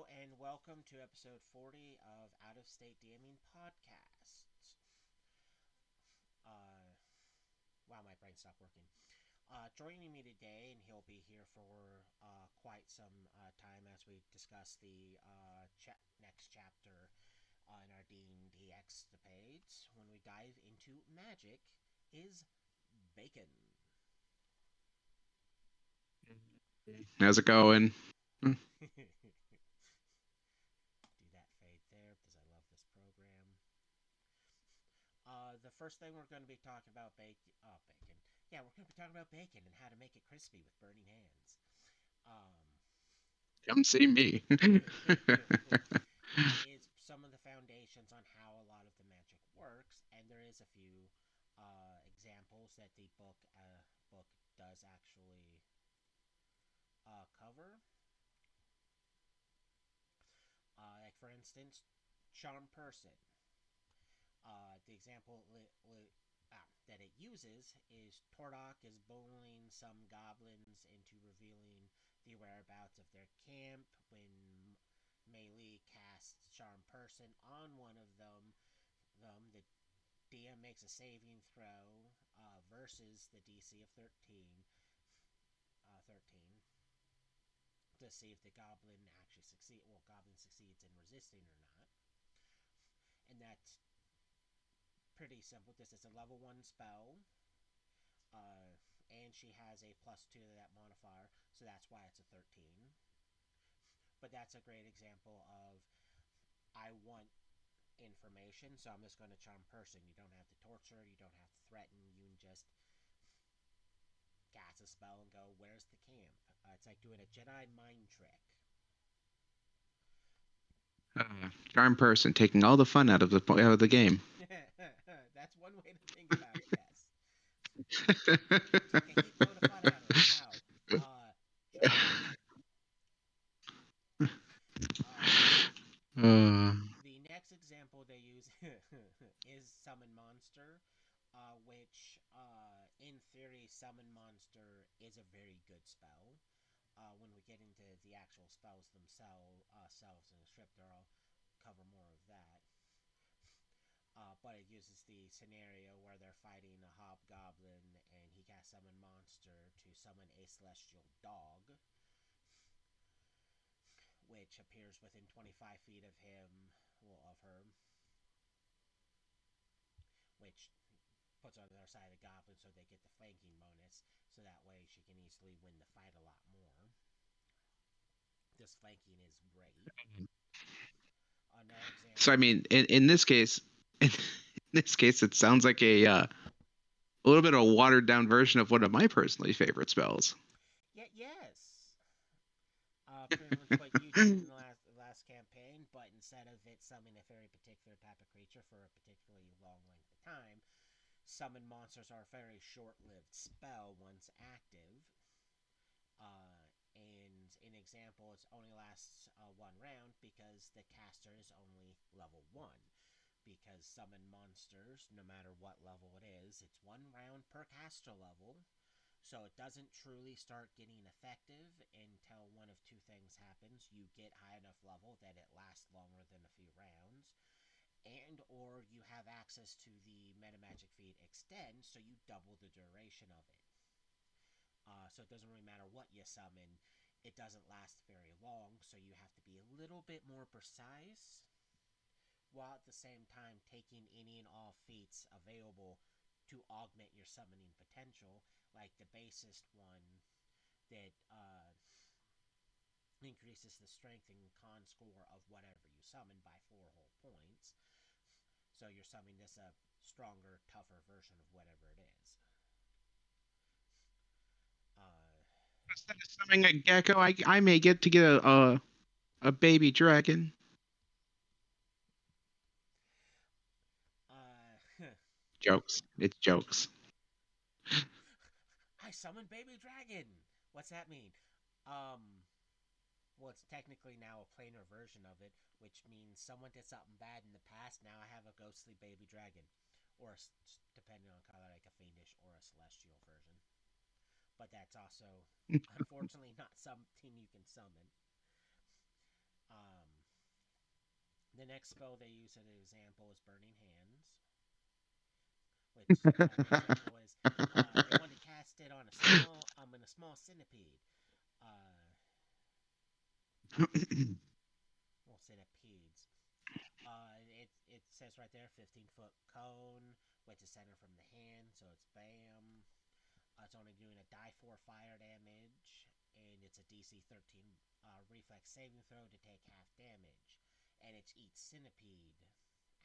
Hello and welcome to episode 40 of Out of State DMing Podcast. Uh, wow, my brain stopped working. Joining me today, and he'll be here for quite some time as we discuss the next chapter in our D&D escapades when we dive into magic, is Bacon. How's it going? Do that fade there because I love this program. The first thing we're going to be talking about bacon. Yeah, we're going to be talking about bacon and how to make it crispy with burning hands. Um, Come see me. is some of the foundations on how a lot of the magic works, and there is a few examples that the book does actually cover. Like for instance, charm person. The example that it uses is Tordok is bullying some goblins into revealing the whereabouts of their camp when Melee casts Charm Person on one of the DM makes a saving throw versus the DC of 13 to see if the goblin actually goblin succeeds in resisting or not. And that's pretty simple. This is a level 1 spell. And she has a +2 to that modifier, so that's why it's a 13. But that's a great example of I want information, so I'm just going to charm person. You don't have to torture, you don't have to threaten, you can just cast a spell and go, "Where's the camp?" It's like doing a Jedi mind trick. Charm person taking all the fun out of the game. That's one way to think about it. Yes, take a heap load of fun out of it. How? Charm person. Uh, uh, The next example they use is Summon Monster, which, in theory, Summon Monster is a very good spell. When we get into the actual spells themselves in the script, I'll cover more of that. But it uses the scenario where they're fighting a hobgoblin and he casts Summon Monster to summon a celestial dog, which appears within 25 feet of him, well, of her, which puts on the other side of the goblin so they get the flanking bonus, so that way she can easily win the fight a lot more. This flanking is great. Another so I example is mean, in this case, in this case, it sounds like a little bit of a watered down version of one of my personally favorite spells. yeah, yes, pretty much what you did in the last campaign, but instead of it summoning a very particular type of creature for a particularly long length of time, summon monsters are a very short-lived spell once active. And in example, it only lasts one round because the caster is only level 1. Because summon monsters, no matter what level it is, it's one round per caster level. So it doesn't truly start getting effective until one of two things happens. You get high enough level that it lasts longer than a few rounds, and or you have access to the meta magic feed extend, so you double the duration of it. So it doesn't really matter what you summon. It doesn't last very long, so you have to be a little bit more precise, while at the same time taking any and all feats available to augment your summoning potential, like the basest one that increases the strength and con score of whatever you summon by 4 whole points. So you're summoning this a stronger, tougher version of whatever it is. Uh, Instead of summoning a gecko, I may get to get a baby dragon. uh, Jokes. It's jokes. I summon baby dragon. What's that mean? Um, well, it's technically now a planar version of it, which means someone did something bad in the past. Now I have a ghostly baby dragon, or depending on color, like a fiendish or a celestial version. But that's also, unfortunately, not something you can summon. Um, the next spell they use as an example is Burning Hands, which the example is they want to cast it on a small centipede. Uh, well, centipedes. It says right there, 15-foot cone with the center from the hand, so it's bam. It's only doing a die 4 fire damage, and it's a DC 13 reflex saving throw to take half damage. And it's each centipede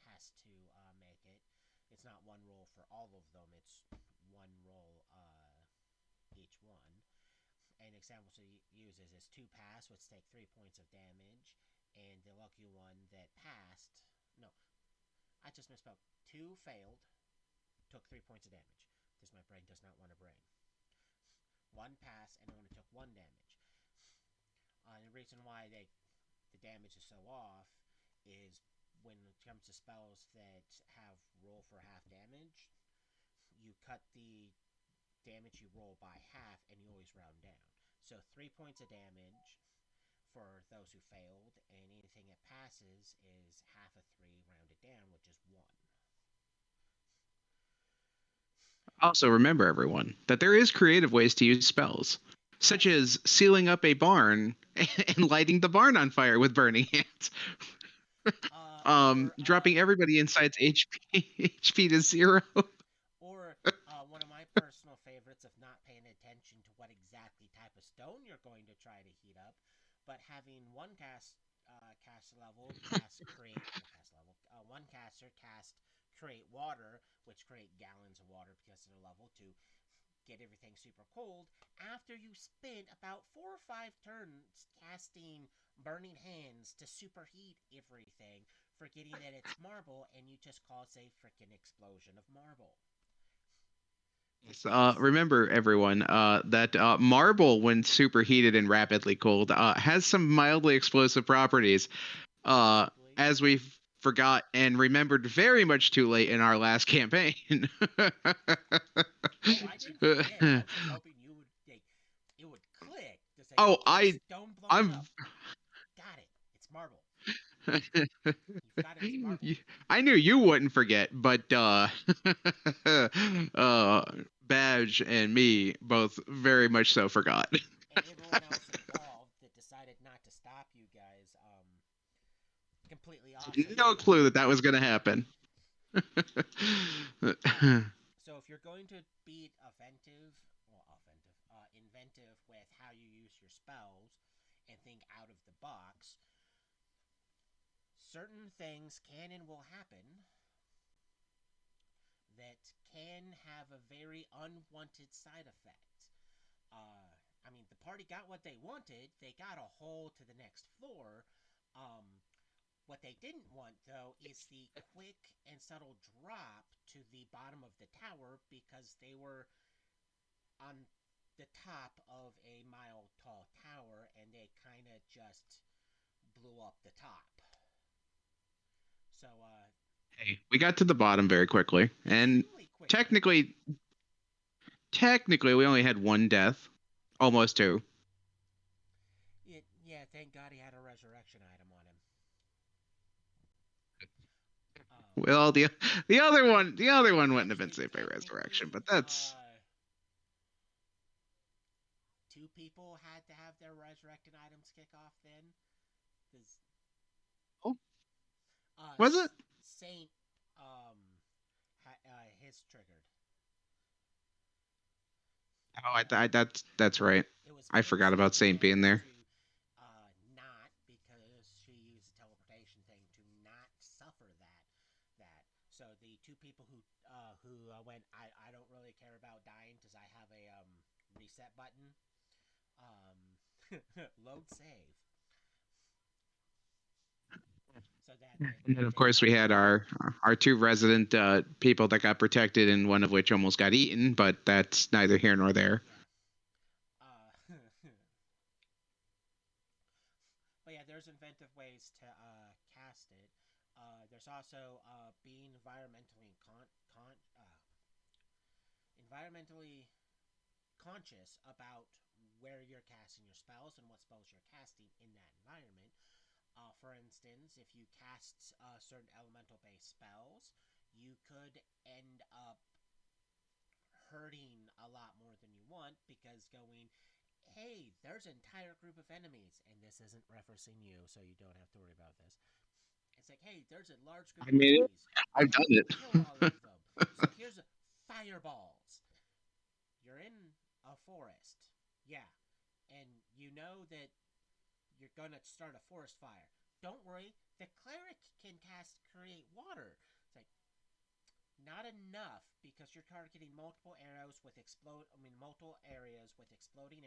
has to make it. It's not one roll for all of them, it's one roll each one. An example she uses is 2 pass, which take 3 points of damage, and the lucky one that passed. No, I just misspelled. 2 failed, took 3 points of damage. This my brain does not want to brain. 1 pass and only took 1 damage. The reason why the damage is so off is when it comes to spells that have roll for half damage, you cut the damage you roll by half and you always round down. So 3 points of damage for those who failed, and anything that passes is half of 3 rounded down, which is 1. Also, remember, everyone, that there is creative ways to use spells, such Yes. as sealing up a barn and lighting the barn on fire with burning hands. Or Dropping everybody inside's HP HP to 0. or one of my personal favorites of not paying attention to what exactly type of stone you're going to try to heat up, but having cast level cast create cast level one caster cast create water, which create gallons of water because they're level to get everything super cold. After you spent about 4 or 5 turns casting burning hands to superheat everything, forgetting that it's marble, and you just cause a freaking explosion of marble. Yes, It's remember, everyone, that marble, when superheated and rapidly cooled, has some mildly explosive properties, uh, exactly. as we forgot and remembered very much too late in our last campaign. Oh, I didn't forget. I was just hoping you would it would click to say, Oh, "Oh, there's stone blowing I'm up." Got it. It's marble. You forgot it was marble. I knew you wouldn't forget, but uh, Badge and me both very much so forgot. And everyone else involved that decided not to stop you guys completely also No forgot. clue that that was going to happen. So if you're going to be inventive with how you use your spells and think out of the box, certain things can and will happen that can have a very unwanted side effect. I mean, the party got what they wanted. They got a hole to the next floor. Um, what they didn't want, though, is the quick and subtle drop to the bottom of the tower because they were on the top of a mile tall tower and they kind of just blew up the top. So, Hey, we got to the bottom very quickly, and extremely quickly. technically, technically, we only had one death, almost two. Yeah, thank God he had a resurrection item on him. Um, Well, the other one wouldn't have been actually, saved by resurrection, technically, but that's 2 people had to have their resurrected items kick off then. Because oh, uh, was it? Saint, his triggered. Oh, that's right. It was I forgot Pixie about Saint being had there. to not because she used the teleportation thing to not suffer that. So the 2 people who went, I don't really care about dying because I have a reset button. Load save. So that And then, of they course, we got had off. our two resident people that got protected, and one of which almost got eaten. But that's neither here nor there. Yeah. Uh, but yeah, there's inventive ways to cast it. There's also being environmentally conscious about where you're casting your spells and what spells you're casting in that environment. For instance, if you cast certain elemental based spells, you could end up hurting a lot more than you want because going, hey, there's an entire group of enemies, and this isn't referencing you, so you don't have to worry about this. It's like, hey, there's a large group I of mean, enemies. I've Time done to it. kill all of them. So here's fireballs. You're in a forest. Yeah. And you know that you're going to start a forest fire. Don't worry, the cleric can cast create water. It's like, not enough because you're targeting multiple arrows with multiple areas with exploding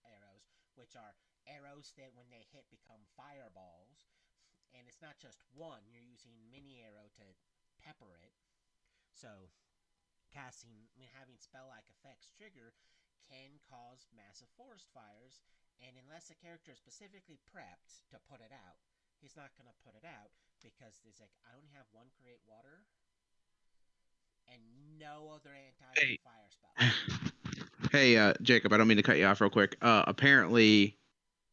arrows, which are arrows that when they hit become fireballs. And it's not just one, you're using mini arrow to pepper it. So having spell like effects trigger can cause massive forest fires. And unless the character is specifically prepped to put it out, he's not going to put it out because there's like, I only have one create water and no other anti Hey, fire spells. hey, Jacob. I don't mean to cut you off real quick. Apparently,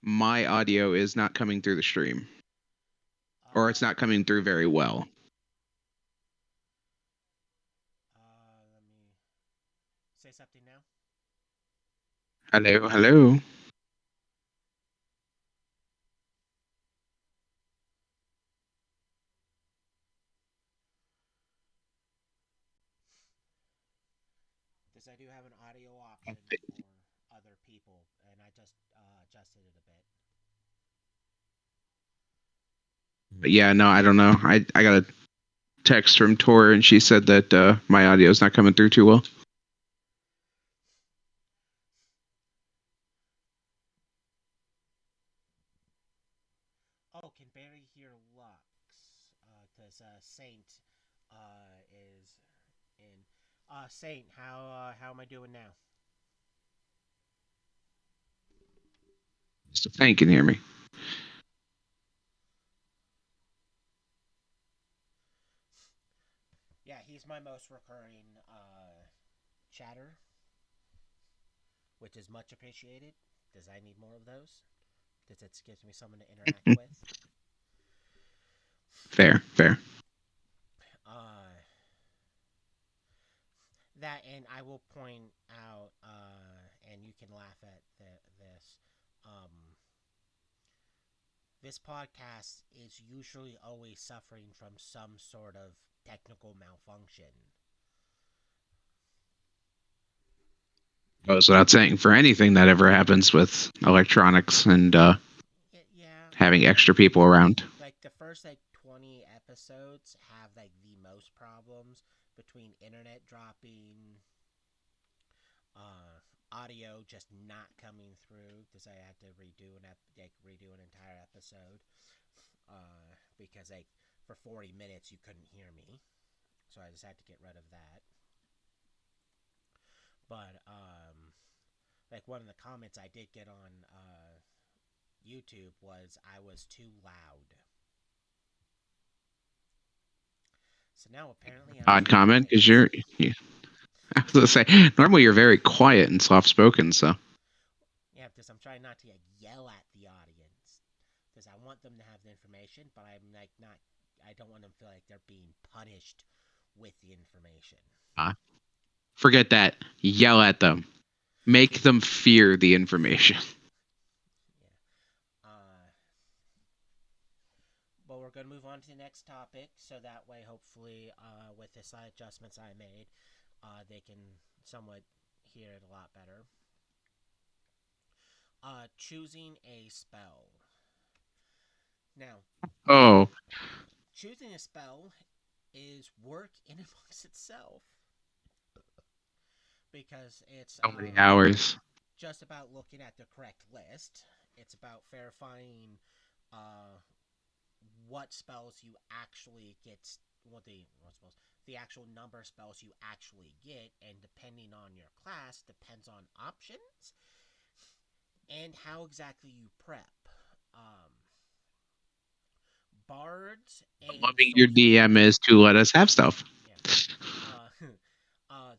my audio is not coming through the stream, or it's not Uh, coming through very well. Let me say something now. Hello, hello. Because I do have an audio option for other people, and I just adjusted it a bit. But yeah, no, I don't know. I got a text from Tor, and she said that my audio is not coming through too well. Oh, can Barry hear Lux? Because Saint is in. Saint, how am I doing now? So Hank can hear me. Yeah, he's my most recurring chatter, which is much appreciated. Does I need more of those? Because it gives me someone to interact with. Fair, fair. Uh, that and I will point out, and you can laugh at this. Um, this podcast is usually always suffering from some sort of technical malfunction. Goes without saying for anything that ever happens with electronics and Yeah, having extra people around. like the first 20 episodes have like the most problems between internet dropping, audio just not coming through because I had to redo an entire episode because for 40 minutes you couldn't hear me, so I just had to get rid of that. But one of the comments I did get on YouTube was I was too loud. So now apparently I'm Odd too comment because quiet. I was gonna say normally you're very quiet and soft spoken, so Yeah, because I'm trying not to yell at the audience because I want them to have the information, but I'm like not. I don't want them to feel like they're being punished with the information. uh, forget that. Yell at them. Make them fear the information. Yeah. But we're going to move on to the next topic, so that way, hopefully, with the slight adjustments I made, they can somewhat hear it a lot better. Choosing a spell. Now, Oh, choosing a spell is work in amongst itself because it's so many hours. just about looking at the correct list. It's about verifying uh, what spells you actually get, what spells, the actual number of spells you actually get, and depending on your class, depends on options and how exactly you prep. Um, Bards and Loving your sorcerer. DM is to let us have stuff. Yeah.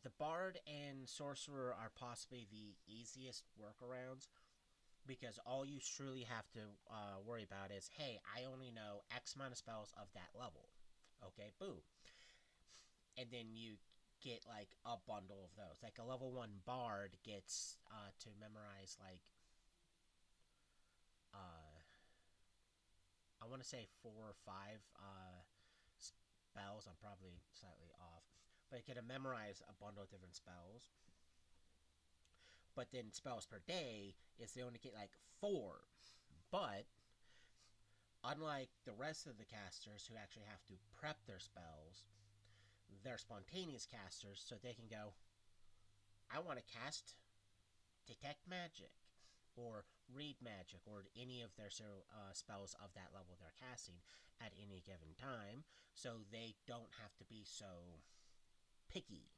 The bard and sorcerer are possibly the easiest workarounds because all you truly have to worry about is, hey, I only know X amount of spells of that level. Okay, boom. And then you get like a bundle of those. Like a level 1 bard gets to memorize like uh, I want to say 4 or 5 spells. I'm probably slightly off, but you get to memorize a bundle of different spells. But then spells per day is they only get like 4. But unlike the rest of the casters who actually have to prep their spells, they're spontaneous casters, so they can go, I want to cast Detect Magic, or Read Magic, or any of their spells of that level they're casting at any given time, so they don't have to be so picky.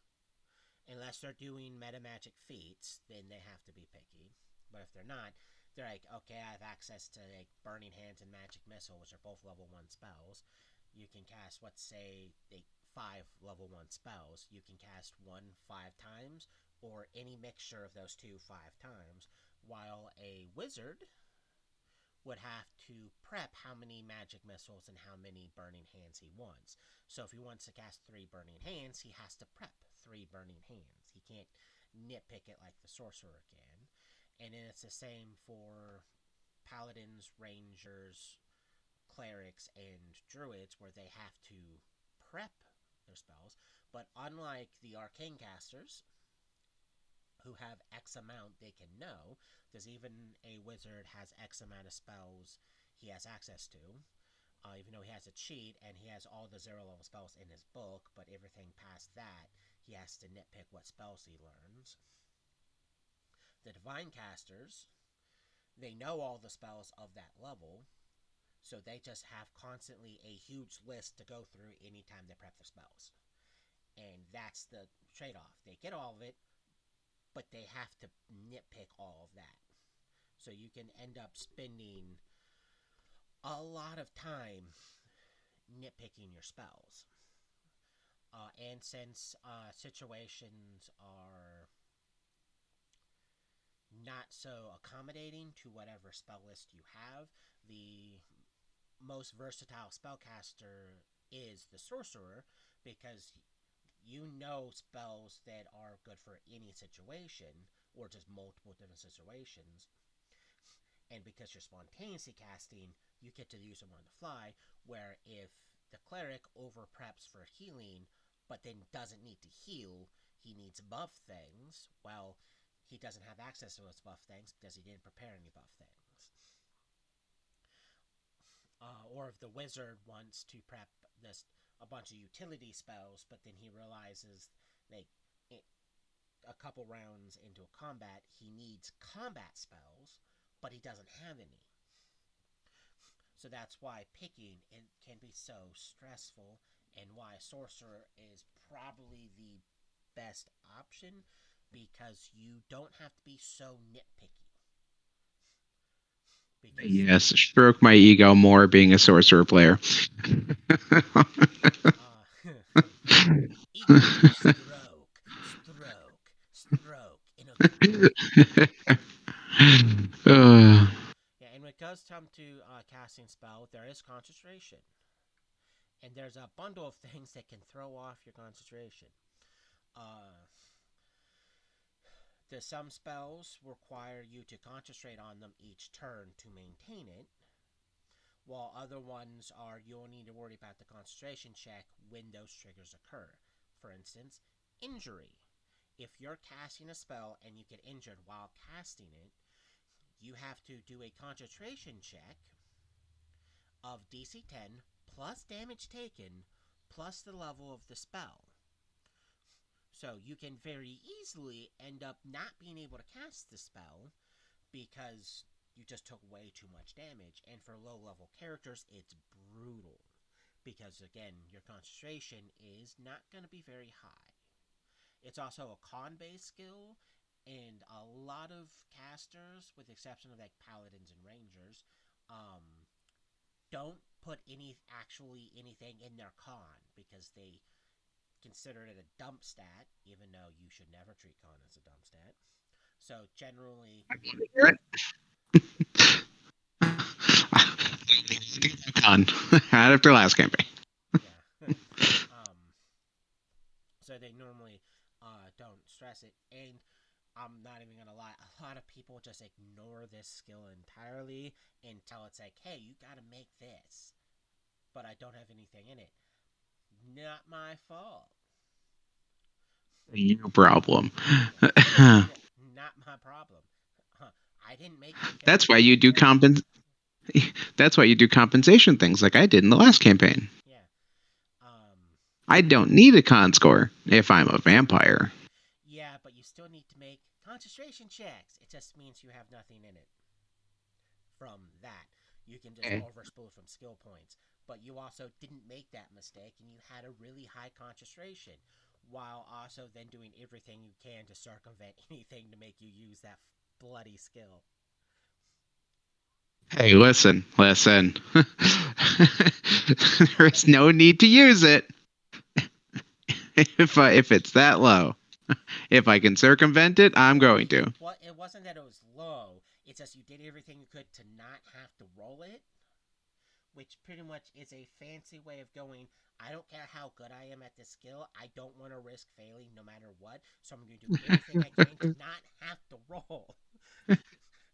Unless they're doing meta magic feats, then they have to be picky. But if they're not, they're like, okay, I have access to like Burning Hands and Magic Missile, which are both level 1 spells. You can cast, let's say, like 5 level 1 spells. You can cast one 5 times, or any mixture of those two 5 times, while a wizard would have to prep how many magic missiles and how many burning hands he wants. So if he wants to cast 3 burning hands, he has to prep 3 burning hands. He can't nitpick it like the sorcerer can. And then it's the same for paladins, rangers, clerics, and druids, where they have to prep their spells. But unlike the arcane casters, who have X amount they can know, because even a wizard has X amount of spells he has access to. Even though he has a cheat and he has all the 0 level spells in his book, but everything past that, he has to nitpick what spells he learns. The divine casters, they know all the spells of that level, so they just have constantly a huge list to go through anytime they prep their spells. And that's the trade off. They get all of it, but they have to nitpick all of that. So you can end up spending a lot of time nitpicking your spells. And since situations are not so accommodating to whatever spell list you have, the most versatile spellcaster is the sorcerer, because you know spells that are good for any situation, or just multiple different situations. And because you're spontaneously casting, you get to use them on the fly. Where if the cleric over preps for healing, but then doesn't need to heal, he needs buff things. Well, he doesn't have access to those buff things because he didn't prepare any buff things. Or if the wizard wants to prep this a bunch of utility spells, but then he realizes like a couple rounds into a combat he needs combat spells, but he doesn't have any. So that's why picking it can be so stressful, and why sorcerer is probably the best option, because you don't have to be so nitpicky. Because Yes, stroke my ego more being a sorcerer player. ego stroke, stroke, stroke in a good way. uh, Yeah, and when it does come to casting spell, there is concentration, and there's a bundle of things that can throw off your concentration. Uh, some spells require you to concentrate on them each turn to maintain it, while other ones are you only need to worry about the concentration check when those triggers occur. For instance, injury. If you're casting a spell and you get injured while casting it, you have to do a concentration check of DC 10 plus damage taken plus the level of the spell. So you can very easily end up not being able to cast the spell because you just took way too much damage. And for low level characters, it's brutal. Because again, your concentration is not going to be very high. It's also a con based skill, and a lot of casters, with the exception of like paladins and rangers, don't put anything in their con because they consider it a dump stat, even though you should never treat con as a dump stat. So generally, Con. Not after last campaign. Yeah. um, so they normally don't stress it. And I'm not even gonna lie, a lot of people just ignore this skill entirely until it's like, hey, you gotta make this, but I don't have anything in it. Not my fault. No problem. Yeah, not my problem. I didn't make your That's character why you that do way. That's why you do compensation things like I did in the last campaign. Yeah. Um. I don't need a con score if I'm a vampire. Yeah, but you still need to make concentration checks. It just means you have nothing in it from that. You can just Okay. overspool from skill points. But you also didn't make that mistake and you had a really high concentration while also then doing everything you can to circumvent anything to make you use that bloody skill. Hey, listen. There's no need to use it if it's that low. If I can circumvent it, I'm Well, going to. it wasn't that it was low. It's just you did everything you could to not have to roll it, which pretty much is a fancy way of going, I don't care how good I am at this skill, I don't want to risk failing no matter what, so I'm going to do everything I can to not have to roll.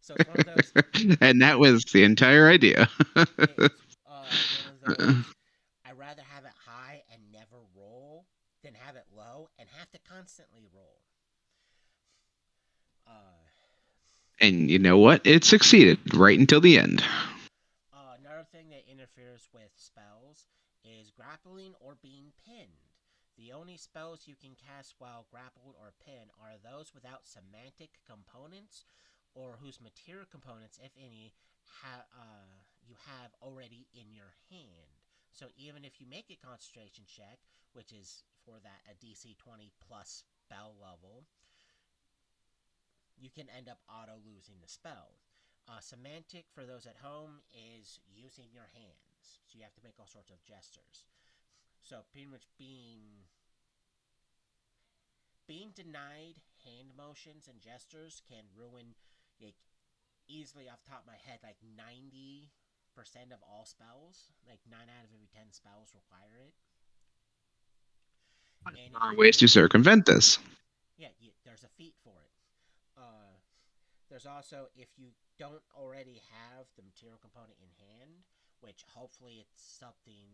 So it's one of those, And that was the entire idea. it's one of those, I'd rather have it high and never roll than have it low and have to constantly roll. Uh, And you know what? It succeeded right until the end. Another thing that interferes with spells is grappling or being pinned. The only spells you can cast while grappled or pinned are those without semantic components or whose material components, if any, you have already in your hand. So even if you make a concentration check, which is for that a DC 20 plus spell level, you can end up auto losing the spell. Semantic, for those at home, is using your hands. So you have to make all sorts of gestures. So pretty much being denied hand motions and gestures can ruin, like, easily off the top of my head, like 90% of all spells. Like 9 out of every 10 spells require it. And There if are you ways to can't, circumvent this. yeah, there's a feat for it. Uh, There's also, if you don't already have the material component in hand, which hopefully it's something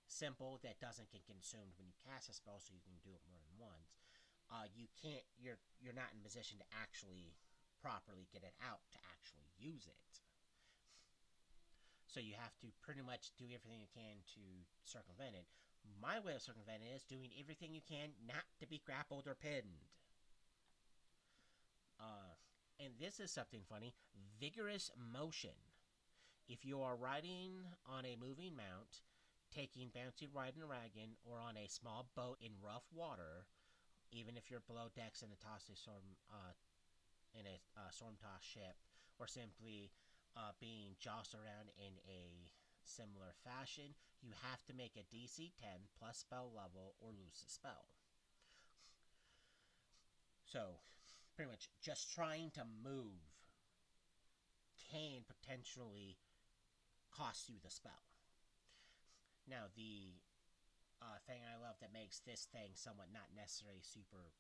simple that doesn't get consumed when you cast a spell, so you can do it more than once. You can't. You're not in a position to actually properly get it out to actually use it. So you have to pretty much do everything you can to circumvent it. My way of circumventing it is doing everything you can not to be grappled or pinned. Uh, and this is something funny, vigorous motion. If you are riding on a moving mount, taking bouncy ride in a wagon, or on a small boat in rough water, even if you're below decks in a tossed storm in a storm tossed ship, or simply being jostled around in a similar fashion, you have to make a DC 10 plus spell level or lose the spell. So, pretty much just trying to move can potentially cost you the spell. Now, the thing I love that makes this thing somewhat not necessarily super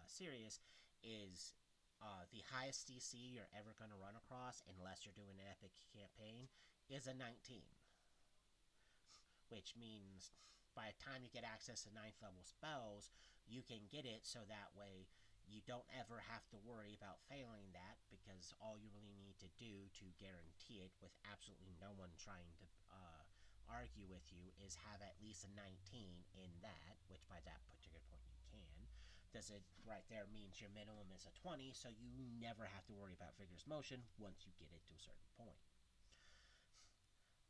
serious is the highest DC you're ever going to run across, unless you're doing an epic campaign, is a 19. Which means by the time you get access to 9th level spells, you can get it so that way you don't ever have to worry about failing that, because all you really need to do to guarantee it with absolutely no one trying to argue with you is have at least a 19 in that, which by that particular point you can. Does it right there means your minimum is a 20, so you never have to worry about vigorous motion once you get it to a certain point.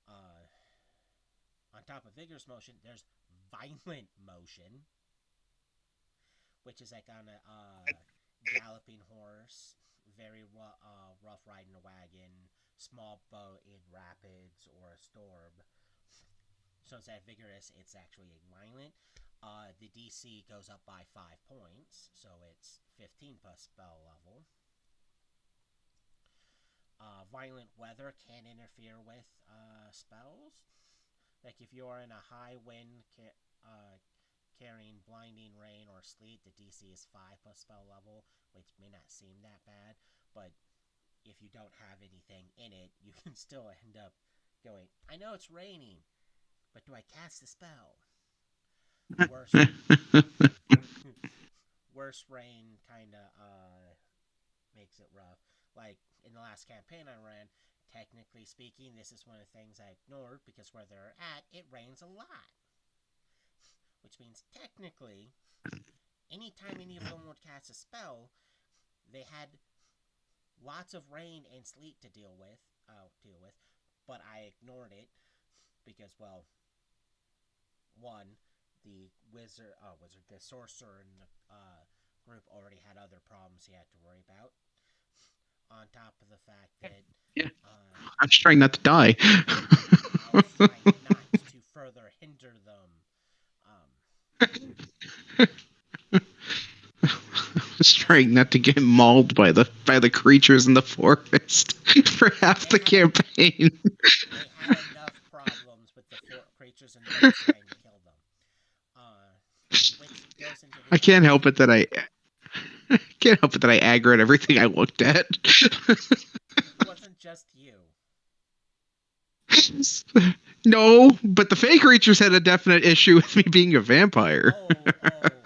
Uh, on top of vigorous motion, there's violent motion, which is like on a galloping horse, very rough riding a wagon, small boat in rapids or a storm. So instead of vigorous, it's actually a violent. The DC goes up by 5 points, so it's 15 plus spell level. violent weather can interfere with spells. Like if you're in a high wind carrying blinding rain or sleet, the DC is 5 plus spell level, which may not seem that bad, but if you don't have anything in it, you can still end up going, I know it's raining, but do I cast a spell? Worst, worst rain kind of makes it rough. Like in the last campaign I ran, technically speaking, this is one of the things I ignored because where they're at, it rains a lot. Which means technically, anytime any of them would cast a spell, they had lots of rain and sleet to deal with, but I ignored it because, well, one, the the sorcerer in the group already had other problems he had to worry about. On top of the fact that Yeah, uh, I'm just trying not to die. I was trying not to further hinder them. Um, Just plus, trying not to get mauled by the creatures in the forest for half they the had campaign. they had enough problems with the creatures in the woods trying to kill them. Which goes into the I other can't help thing. it that I aggroed everything I looked at. It wasn't just you. No, but the fake creatures had a definite issue with me being a vampire. Oh,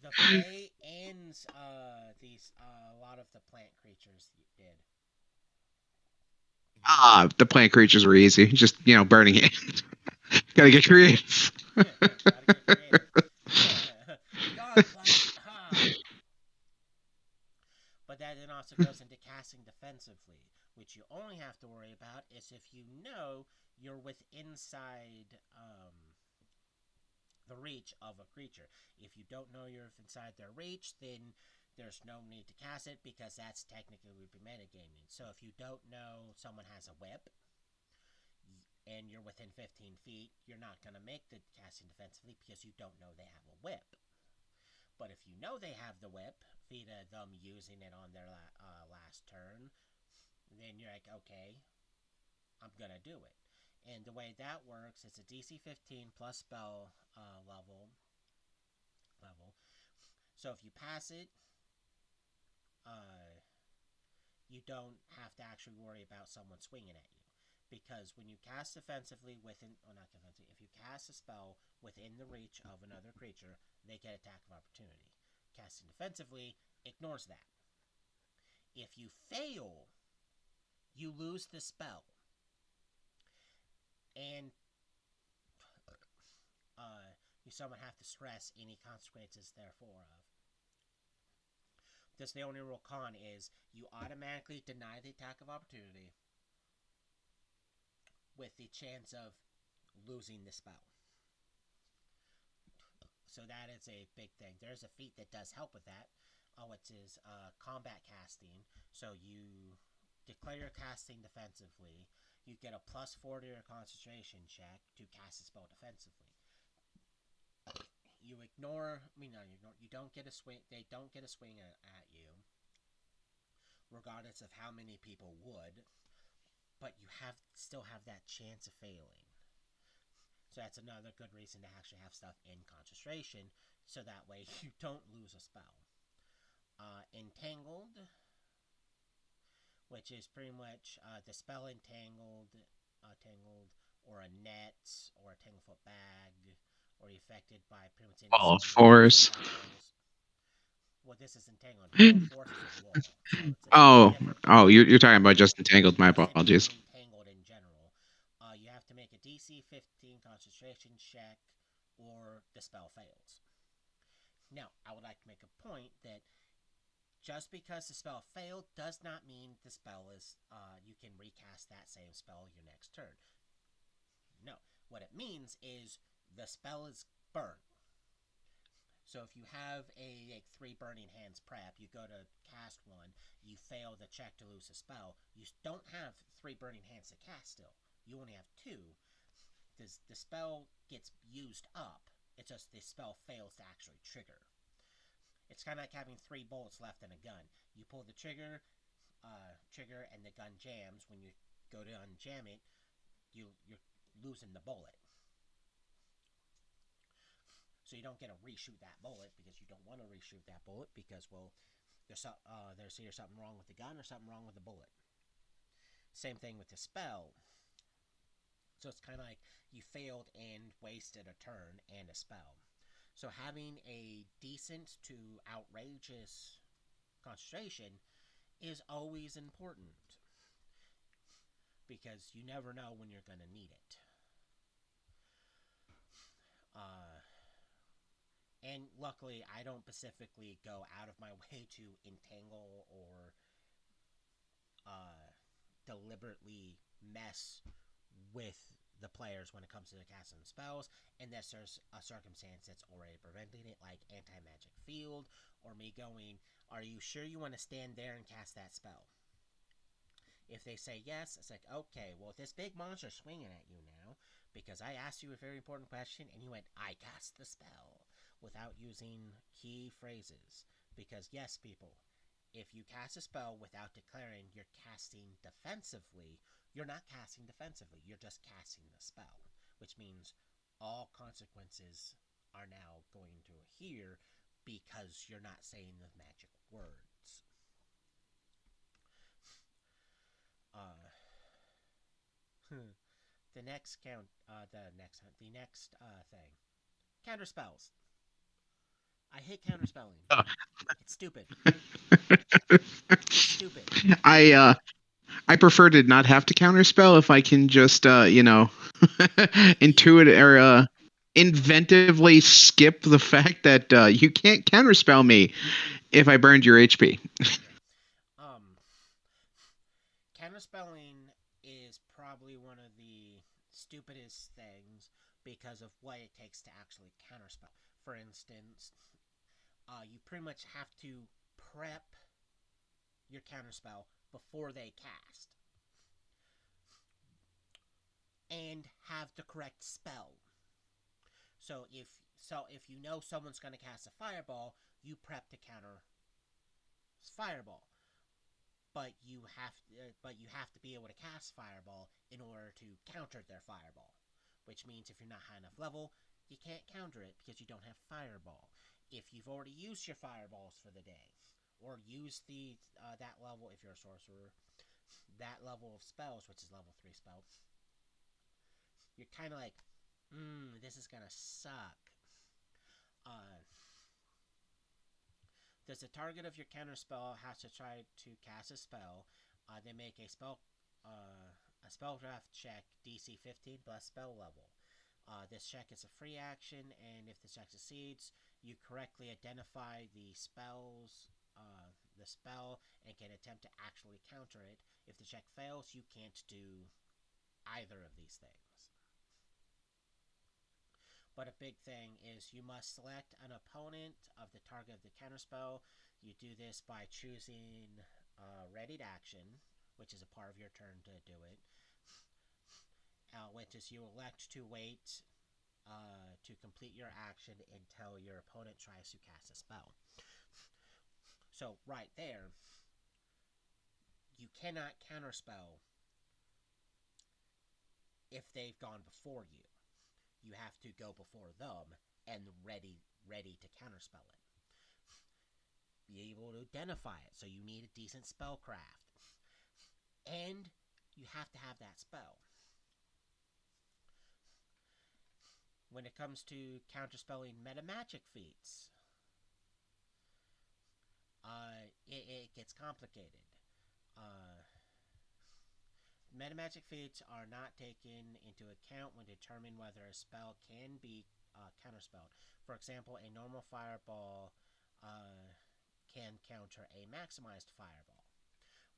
the Fae and these a lot of the plant creatures did. The plant creatures were easy. Just, burning it. Gotta get creative. Gotta get creative. Be gone, plant. Ha! But that then also goes into casting defensively, which you only have to worry about is if you know you're with inside the reach of a creature. If you don't know you're inside their reach, then there's no need to cast it because that's technically would be metagaming. So if you don't know someone has a whip and you're within 15 feet, you're not going to make the casting defensively because you don't know they have a whip. But if you know they have the whip, via them using it on their last turn, then you're like, okay, I'm going to do it. And the way that works is a DC 15 plus spell level. So if you pass it, uh, you don't have to actually worry about someone swinging at you. Because when you cast defensively within, or not defensively, if you cast a spell within the reach of another creature, they get attack of opportunity. Casting defensively ignores that. If you fail, you lose the spell. And you someone have to stress any consequences therefore of. Thus, the only real con is you automatically deny the attack of opportunity with the chance of losing the spell. So that is a big thing. There's a feat that does help with that, which is combat casting. So you declare your casting defensively. You get a +4 to your concentration check to cast a spell defensively. You ignore. I mean, no, you don't get a swing. They don't get a swing at you, regardless of how many people would. But you still have that chance of failing. So that's another good reason to actually have stuff in concentration, so that way you don't lose a spell. Entangled, which is pretty much the spell tangled, or a net, or a tanglefoot bag, or affected by pretty much any Wall of single of those force. spells. Well, this is entangled. Wall of force is a wall, so it's a Oh, different oh, thing you're talking about altogether. just entangled. My Just apologies. entangled in general. You have to make a DC 15 concentration check, or the spell fails. Now, I would like to make a point that just because the spell failed does not mean the spell is you can recast that same spell your next turn. No, what it means is the spell is burned. So if you have a like 3 burning hands prep, you go to cast one, you fail the check to lose a spell. You don't have 3 burning hands to cast still. You only have 2. The spell gets used up. It's just the spell fails to actually trigger. It's kind of like having 3 bullets left in a gun. You pull the trigger, trigger and the gun jams, when you go to unjam it, you're losing the bullet. So you don't get to reshoot that bullet because you don't want to reshoot that bullet because, well, there's either something wrong with the gun or something wrong with the bullet. Same thing with the spell. So it's kind of like you failed and wasted a turn and a spell. So having a decent to outrageous concentration is always important because you never know when you're going to need it. And luckily, I don't specifically go out of my way to entangle or deliberately mess with the players when it comes to the casting spells, unless there's a circumstance that's already preventing it, like anti-magic field, or me going, are you sure you want to stand there and cast that spell? If they say yes, it's like, okay, well, this big monster's swinging at you now because I asked you a very important question and you went, I cast the spell without using key phrases. Because, yes, people, if you cast a spell without declaring you're casting defensively, you're not casting defensively, you're just casting the spell, which means all consequences are now going to adhere because you're not saying the magic words. Uh, the next thing, counter spells. I hate counter spelling. It's stupid. It's stupid. I I prefer to not have to counterspell if I can just Easy. intuit or inventively skip the fact that you can't counterspell me if I burned your HP. Yeah. Counterspelling is probably one of the stupidest things because of what it takes to actually counterspell. For instance, you pretty much have to prep your counterspell before they cast and have the correct spell. So if you know someone's going to cast a fireball, you prep to counter fireball. But you have to be able to cast fireball in order to counter their fireball, which means if you're not high enough level, you can't counter it because you don't have fireball. If you've already used your fireballs for the day, or use the that level if you're a sorcerer, that level of spells, which is level 3 spell, you're kind of like, this is gonna suck. Uh, Does the target of your counter spell has to try to cast a spell? They make a spell draft check DC 15 plus spell level. This check is a free action, and if the check succeeds, you correctly identify the spell, and can attempt to actually counter it. If the check fails, you can't do either of these things. But a big thing is you must select an opponent of the target of the counterspell. You do this by choosing readied action, which is a part of your turn to do it, which is you elect to wait to complete your action until your opponent tries to cast a spell. So right there, you cannot counterspell if they've gone before you. You have to go before them and ready to counterspell it. Be able to identify it. So you need a decent spellcraft. And you have to have that spell. When it comes to counterspelling metamagic feats, it gets complicated. Uh, Metamagic feats are not taken into account when determining whether a spell can be counterspelled. For example, a normal fireball can counter a maximized fireball.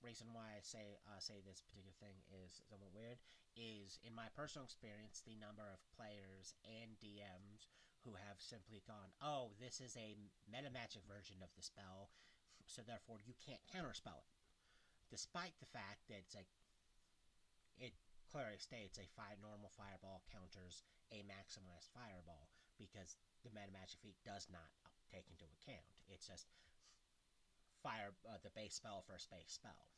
Reason why I say this particular thing is somewhat weird is, in my personal experience, the number of players and DMs who have simply gone, oh, this is a metamagic version of the spell, so therefore you can't counterspell it, despite the fact that it clearly states normal fireball counters a maximized fireball, because the metamagic feat does not take into account. It's just the base spell for a space spell.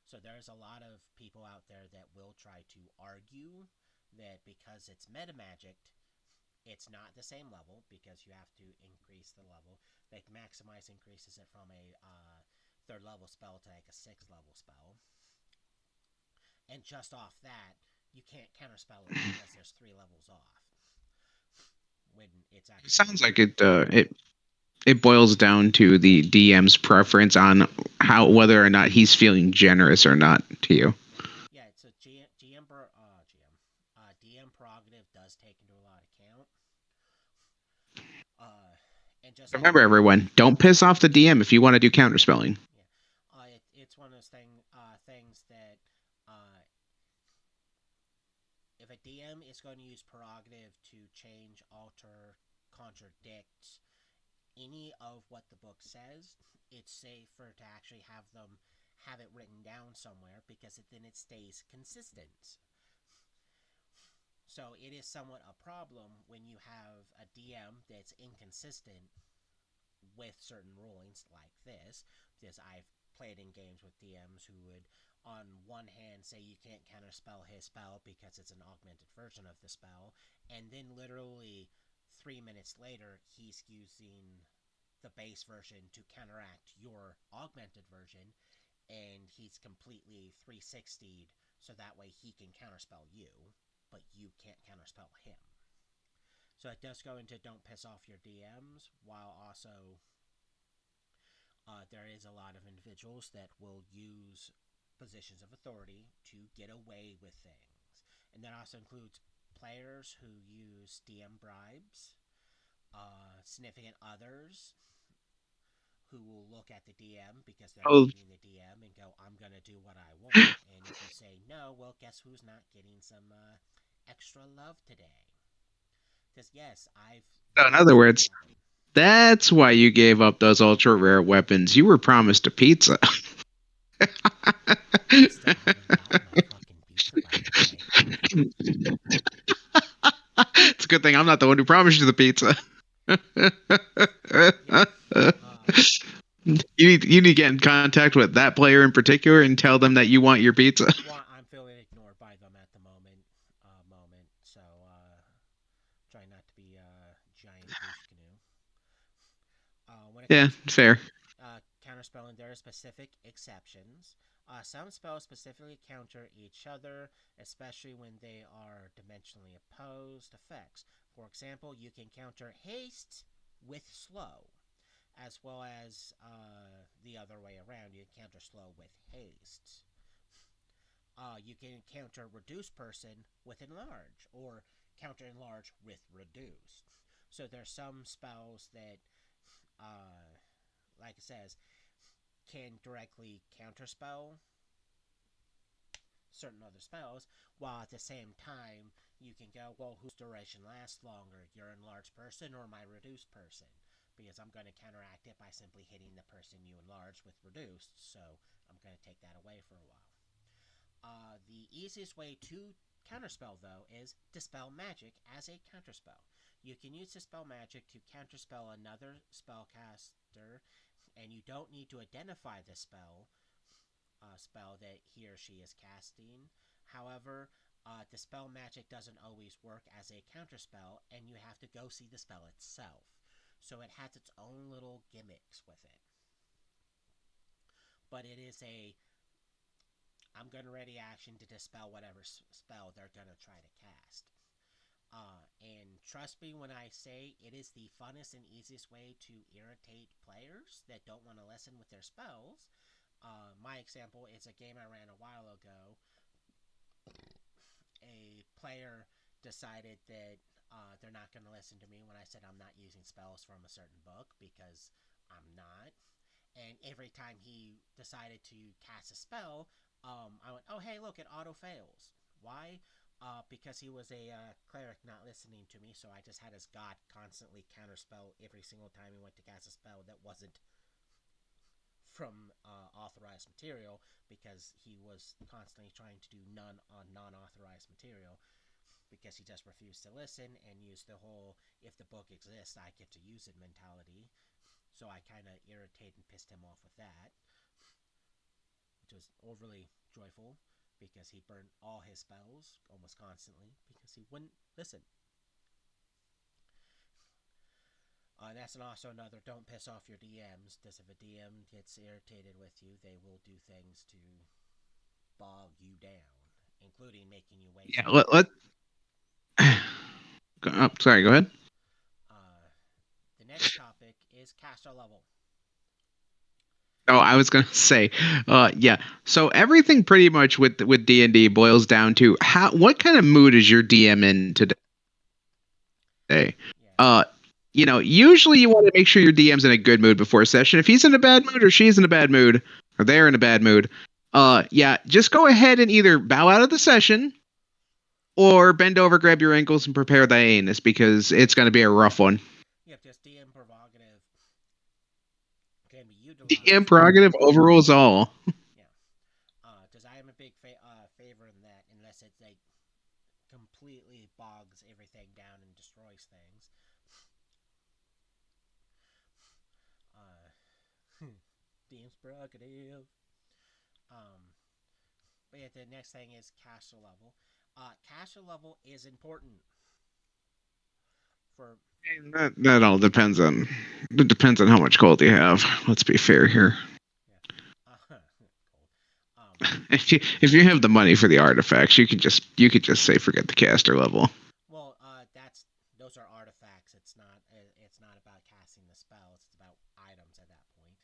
So there's a lot of people out there that will try to argue that because it's meta magic, it's not the same level because you have to increase the level. Like maximize increases it from a third level spell to like a sixth level spell, and just off that, you can't counterspell it because there's 3 levels off when it's It actually sounds like one. it boils down to the DM's preference on how whether or not he's feeling generous or not to you. Yeah, it's a DM prerogative does take into a lot of count. Uh, and just like Remember, everyone, don't piss off the DM if you want to do counterspelling. yeah, it's one of those things that uh, if a DM is going to use prerogative to change, alter, contradict any of what the book says, it's safer to actually have it written down somewhere because then it stays consistent. So it is somewhat a problem when you have a DM that's inconsistent with certain rulings like this, because I've played in games with DMs who would, on one hand, say you can't counterspell his spell because it's an augmented version of the spell, and then literally 3 minutes later, he's using the base version to counteract your augmented version, and he's completely 360'd so that way he can counterspell you, but you can't counterspell him. So it does go into don't piss off your DMs, while also there is a lot of individuals that will use positions of authority to get away with things. And that also includes players who use DM bribes, significant others who will look at the DM because they're Oh, hating the DM and go, I'm going to do what I want. And if you say no, well, guess who's not getting some extra love today? Because, yes, I've in had other stuff words, happen. that's why you gave up those ultra rare weapons. You were promised a pizza. I still haven't gotten my fucking pizza, by the way. It's a good thing I'm not the one who promised you the pizza. Yeah. Uh, You need to get in contact with that player in particular and tell them that you want your pizza. well, I'm feeling ignored by them at the moment. So, try not to be a giant douche canoe. When it Yeah, comes to fair. counterspelling, there are specific exceptions. Some spells specifically counter each other, especially when they are dimensionally opposed effects. For example, you can counter haste with slow, as well as the other way around. You can counter slow with haste. You can counter reduce person with enlarge, or counter enlarge with reduce. So there's some spells that, like it says, can directly counterspell certain other spells, while at the same time you can go, well, whose duration lasts longer, your enlarged person or my reduced person? Because I'm going to counteract it by simply hitting the person you enlarged with reduced, so I'm going to take that away for a while. The easiest way to counterspell, though, is Dispel Magic as a counterspell. You can use Dispel Magic to counterspell another spellcaster, and you don't need to identify the spell that he or she is casting. However, Dispel Magic doesn't always work as a counterspell, and you have to go see the spell itself. So it has its own little gimmicks with it. But it is a I'm going to ready action to dispel whatever spell they're going to try to cast. And trust me when I say it is the funnest and easiest way to irritate players that don't want to listen with their spells. My example is a game I ran a while ago. A player decided that they're not going to listen to me when I said I'm not using spells from a certain book because I'm not. And every time he decided to cast a spell, I went, oh, hey, look, it auto fails. Why? Because he was a cleric not listening to me, so I just had his god constantly counterspell every single time he went to cast a spell that wasn't from authorized material because he was constantly trying to do none on non-authorized material because he just refused to listen and used the whole if the book exists I get to use it mentality. So I kind of irritated and pissed him off with that. which was overly joyful because he burned all his spells almost constantly because he wouldn't listen. That's also another don't piss off your DMs, because if a DM gets irritated with you, they will do things to bog you down, including making you waste Yeah. your Let. Oh, sorry. Go ahead. uh, the next topic is caster level. Oh, I was gonna say, yeah. So everything pretty much with D&D boils down to how what kind of mood is your DM in today? Yeah, Uh, usually you want to make sure your DM's in a good mood before a session. If he's in a bad mood or she's in a bad mood or they're in a bad mood, yeah, just go ahead and either bow out of the session or bend over, grab your ankles, and prepare the anus because it's going to be a rough one. yeah, just DM prerogative can be DM utilized. prerogative overrules all. Yeah, because I am a big favor in that, unless it like completely bogs everything down and destroys things. DM's prerogative. Um, but yeah, the next thing is caster level. Caster level is important for That all depends on how much gold you have. Let's be fair here. yeah. Cold. If you have the money for the artifacts, you could just say forget the caster level. Well, that's those are artifacts. It's not about casting the spells. It's about items at that point.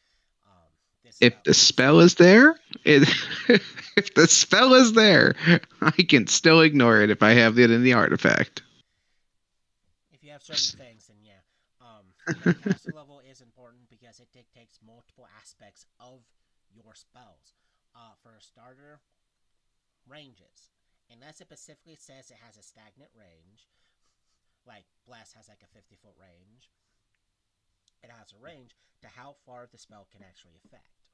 Um, this is If about the making spell is spells. there, if the spell is there, I can still ignore it if I have it in the artifact. If you have certain things, then yeah. But caster level is important because it dictates multiple aspects of your spells. For a starter, ranges. Unless it specifically says it has a stagnant range, like Bless has like a 50-foot range, it has a range to how far the spell can actually affect,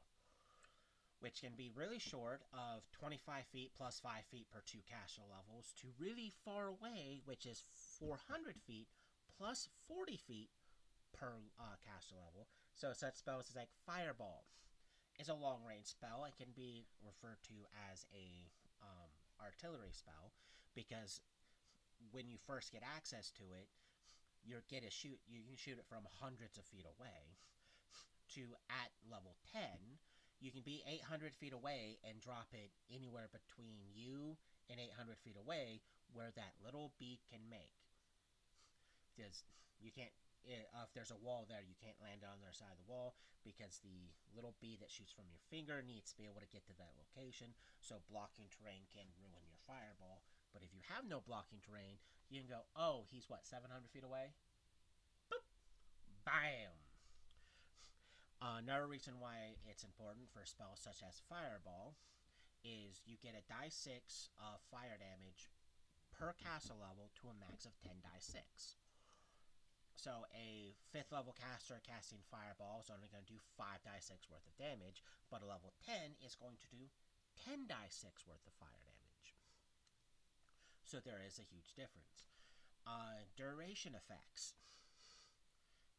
which can be really short of 25 feet plus 5 feet per two caster levels to really far away, which is 400 feet plus 40 feet per caster level. So such spells as like Fireball is a long range spell. It can be referred to as a artillery spell because when you first get access to it, you can shoot it from hundreds of feet away. To at level 10, you can be 800 feet away and drop it anywhere between you and 800 feet away where that little bead can make. Because you can't, if there's a wall there, you can't land on the other side of the wall because the little bead that shoots from your finger needs to be able to get to that location. So blocking terrain can ruin your fireball. But if you have no blocking terrain, you can go, oh, he's what, 700 feet away? Boop, bam. Another reason why it's important for spells such as Fireball is you get a die 6 of fire damage per caster level to a max of 10 die 6. So a 5th level caster casting Fireball is only going to do 5 die 6 worth of damage, but a level 10 is going to do 10 die 6 worth of fire damage. So there is a huge difference. Duration effects.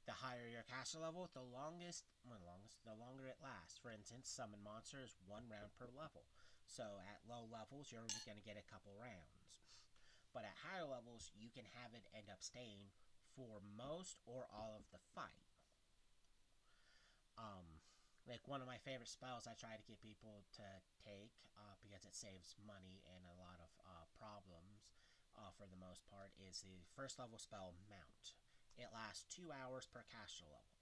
The higher your caster level, the longer it lasts. For instance, summon monster is 1 round per level. So at low levels, you're only going to get a couple rounds. But at higher levels, you can have it end up staying for most or all of the fight. Um, like one of my favorite spells I try to get people to take because it saves money and a lot of problems for the most part is the first level spell Mount. It lasts 2 hours per caster level.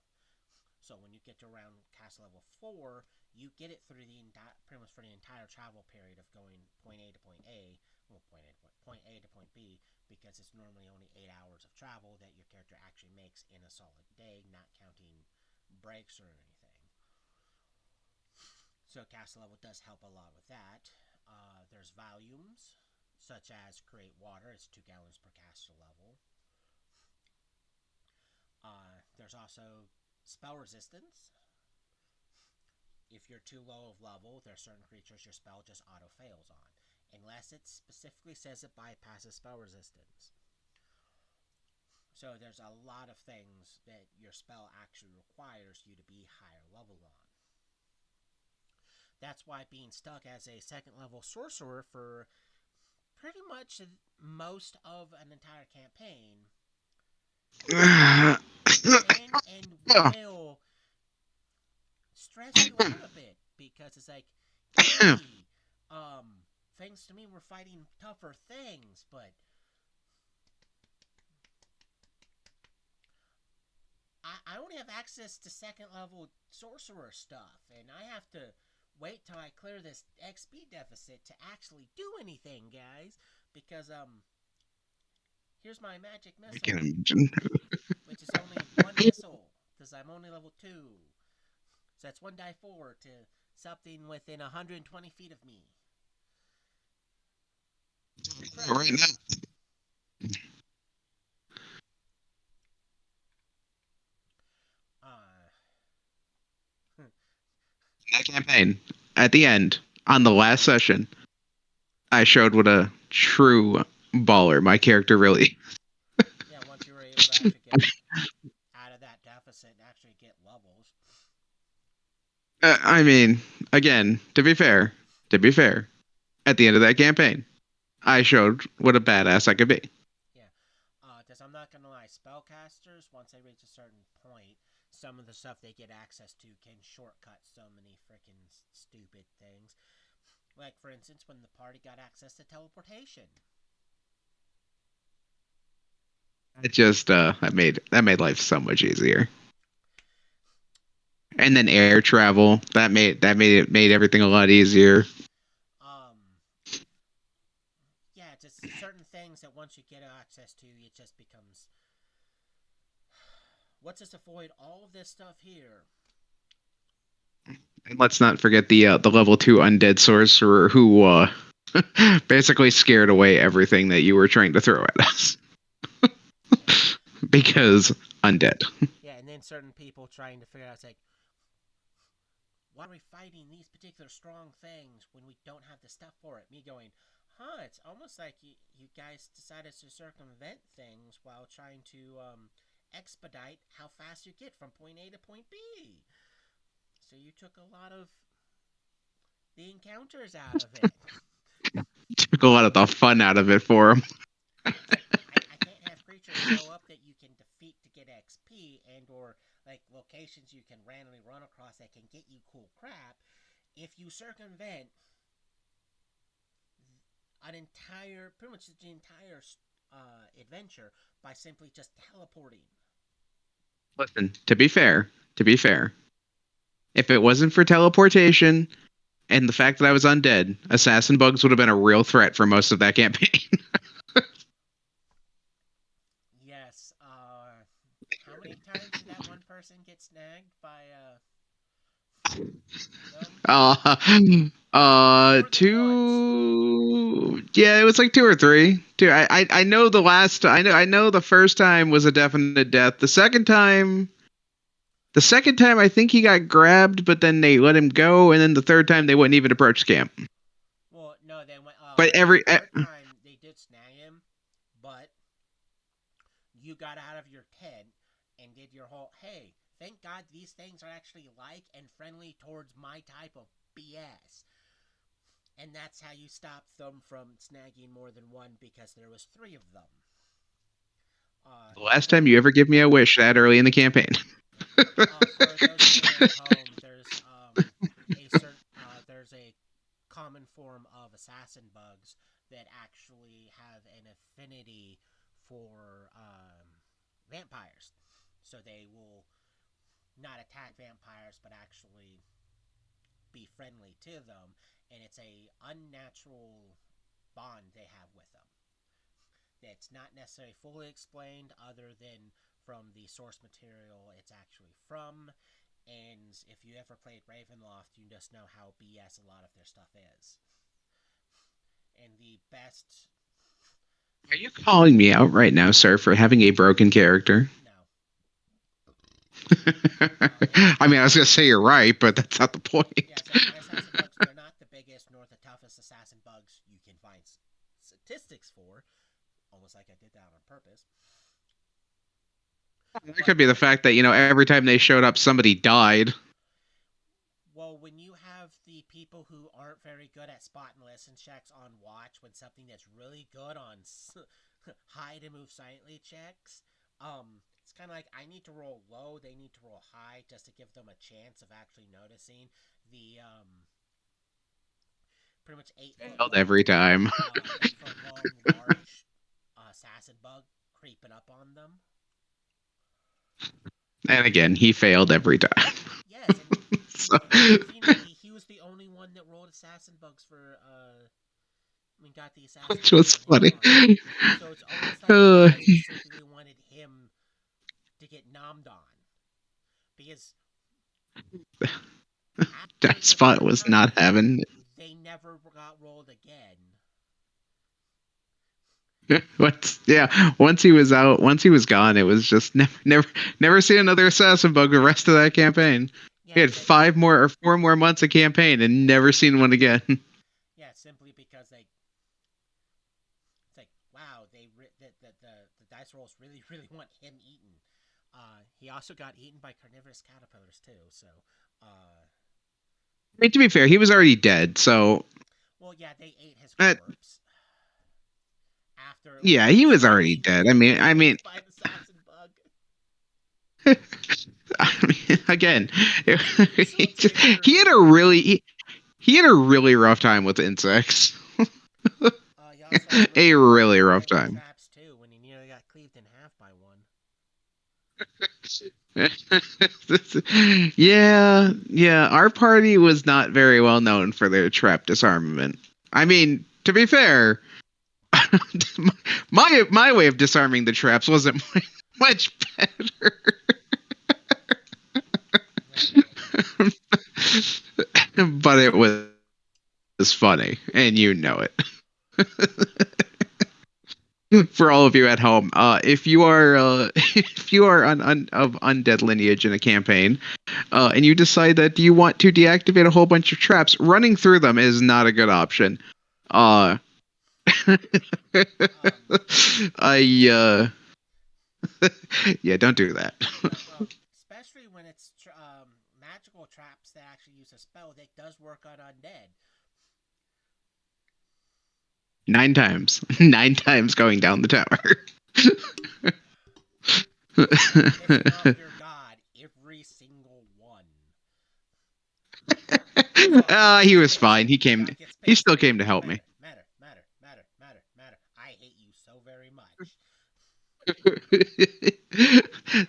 So when you get to around caster level 4, you get it through pretty much for the entire travel period of going point A to point A, well point A to point B, because it's normally only 8 hours of travel that your character actually makes in a solid day, not counting breaks or anything. So caster level does help a lot with that. There's volumes, such as create water. It's 2 gallons per caster level. There's also spell resistance. If you're too low of level, there are certain creatures your spell just auto fails on, unless it specifically says it bypasses spell resistance. So there's a lot of things that your spell actually requires you to be higher level on. That's why being stuck as a second level sorcerer for pretty much most of an entire campaign can and will stress you out a bit because it's like, yay, thanks to me, we're fighting tougher things, but I only have access to second level sorcerer stuff, and I have to wait till I clear this XP deficit to actually do anything, guys. Because here's my magic I can missile, imagine. which is only one missile because I'm only level 2. So that's 1 die 4 to something within 120 feet of me. Right Incredible. now, Uh, that campaign, at the end, on the last session, I showed what a true baller my character really. yeah, once you were able to actually get out of that deficit and actually get levels. I mean, again, to be fair, at the end of that campaign, I showed what a badass I could be. Yeah. Because I'm not going to lie, spellcasters, once they reach a certain point, some of the stuff they get access to can shortcut so many freaking stupid things. Like, for instance, when the party got access to teleportation. It just that made life so much easier. And then air travel that made everything a lot easier. Um, yeah, just certain things that once you get access to, it just becomes. Let's just avoid all of this stuff here. And let's not forget the level 2 undead sorcerer who basically scared away everything that you were trying to throw at us Yeah. because undead. Yeah, and then certain people trying to figure out, it's like, why are we fighting these particular strong things when we don't have the stuff for it? Me going, huh, it's almost like you guys decided to circumvent things while trying to expedite how fast you get from point A to point B. So you took a lot of the encounters out of it. Took a lot of the fun out of it for him. It's like, I can't have creatures show up that you can defeat to get XP and or like locations you can randomly run across that can get you cool crap if you circumvent an entire, pretty much the entire adventure by simply just teleporting. Listen, to be fair, if it wasn't for teleportation and the fact that I was undead, assassin bugs would have been a real threat for most of that campaign. Yes. How many times did that one person get snagged by them? uh, More than once. two. Yeah, it was like two or three. Two. I know the last. I know the first time was a definite death. The second time I think he got grabbed, but then they let him go, and then the third time they wouldn't even approach camp. Well, no, they went. But The every third time they did snag him, but you got out of your tent and did your whole. Hey, thank God these things are actually like and friendly towards my type of BS. And that's how you stop them from snagging more than one because there was 3 of them. the And last time you ever give me a wish that early in the campaign. yeah. For those playing at home, there's a common form of assassin bugs that actually have an affinity for vampires, so they will not attack vampires but actually be friendly to them, and it's a unnatural bond they have with them. That's not necessarily fully explained, other than from the source material it's actually from. And if you ever played Ravenloft, you just know how BS a lot of their stuff is. And the best. Are you calling me out right now, sir, for having a broken character? No. I mean, I was gonna say you're right, but that's not the point. Yeah, it's like my assassin bugs, they're not the biggest nor the toughest assassin bugs you can find statistics for. Almost like I did that on purpose. It But could be the fact that every time they showed up, somebody died. Well, when you have the people who aren't very good at spot and listen checks on watch, when something that's really good on hide and move silently checks, it's kind of like I need to roll low, they need to roll high just to give them a chance of actually noticing the pretty much Failed every time. 8 foot long, large assassin bug creeping up on them. And again, he failed every time. Yes, and So, conveniently, he was the only one that rolled assassin bugs for. I mean, got the assassin which bugs was on his funny. run. So it's almost like the Uh, guy specifically wanted him to get nommed on because after that the spot third was not time, having. they never got rolled again. Once he was out, once he was gone, it was just never seen another assassin bug the rest of that campaign. He Yeah, had 4 more months of campaign and never seen one again. yeah, simply because they. It's like wow, the dice rolls really want him eaten. He also got eaten by carnivorous caterpillars too. So, I mean, to be fair, he was already dead, so well, yeah, they ate his uh, corpse after yeah, he was already literally dead. being raped by an assassin bug. Again, So tender. he had a he had a really rough time with insects. He also had a really A rough time really rough surviving time. traps too, when he nearly got cleaved in half by one. Yeah. Our party was not very well known for their trap disarmament. I mean, to be fair, my way of disarming the traps wasn't much better. Oh boy. But it was funny, and you know it. For all of you at home, if you are if you are of undead lineage in a campaign, and you decide that you want to deactivate a whole bunch of traps, running through them is not a good option. Uh, Um, I yeah, don't do that. well, especially when it's magical traps that actually use a spell that does work on undead. 9 times, 9 times going down the tower. Pissing off your god every single one. Sorry, not He gets was pissed. fine. He Your came. god gets He pissed. still came to help me. Matter, matter, matter, matter, matter, matter, matter. I hate you so very much.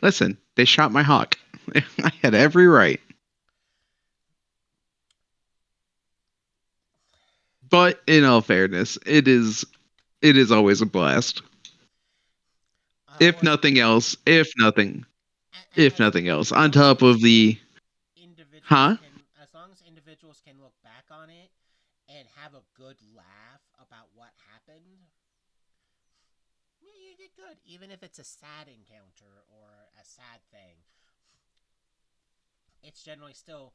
Listen, they shot my hawk. I had every right. But in all fairness, it is always a blast. Well, If nothing else, if as nothing else, on long top as of the individuals huh? can, as long as individuals can look back on it and have a good laugh about what happened, yeah, you did good. Even if it's a sad encounter or a sad thing, it's generally still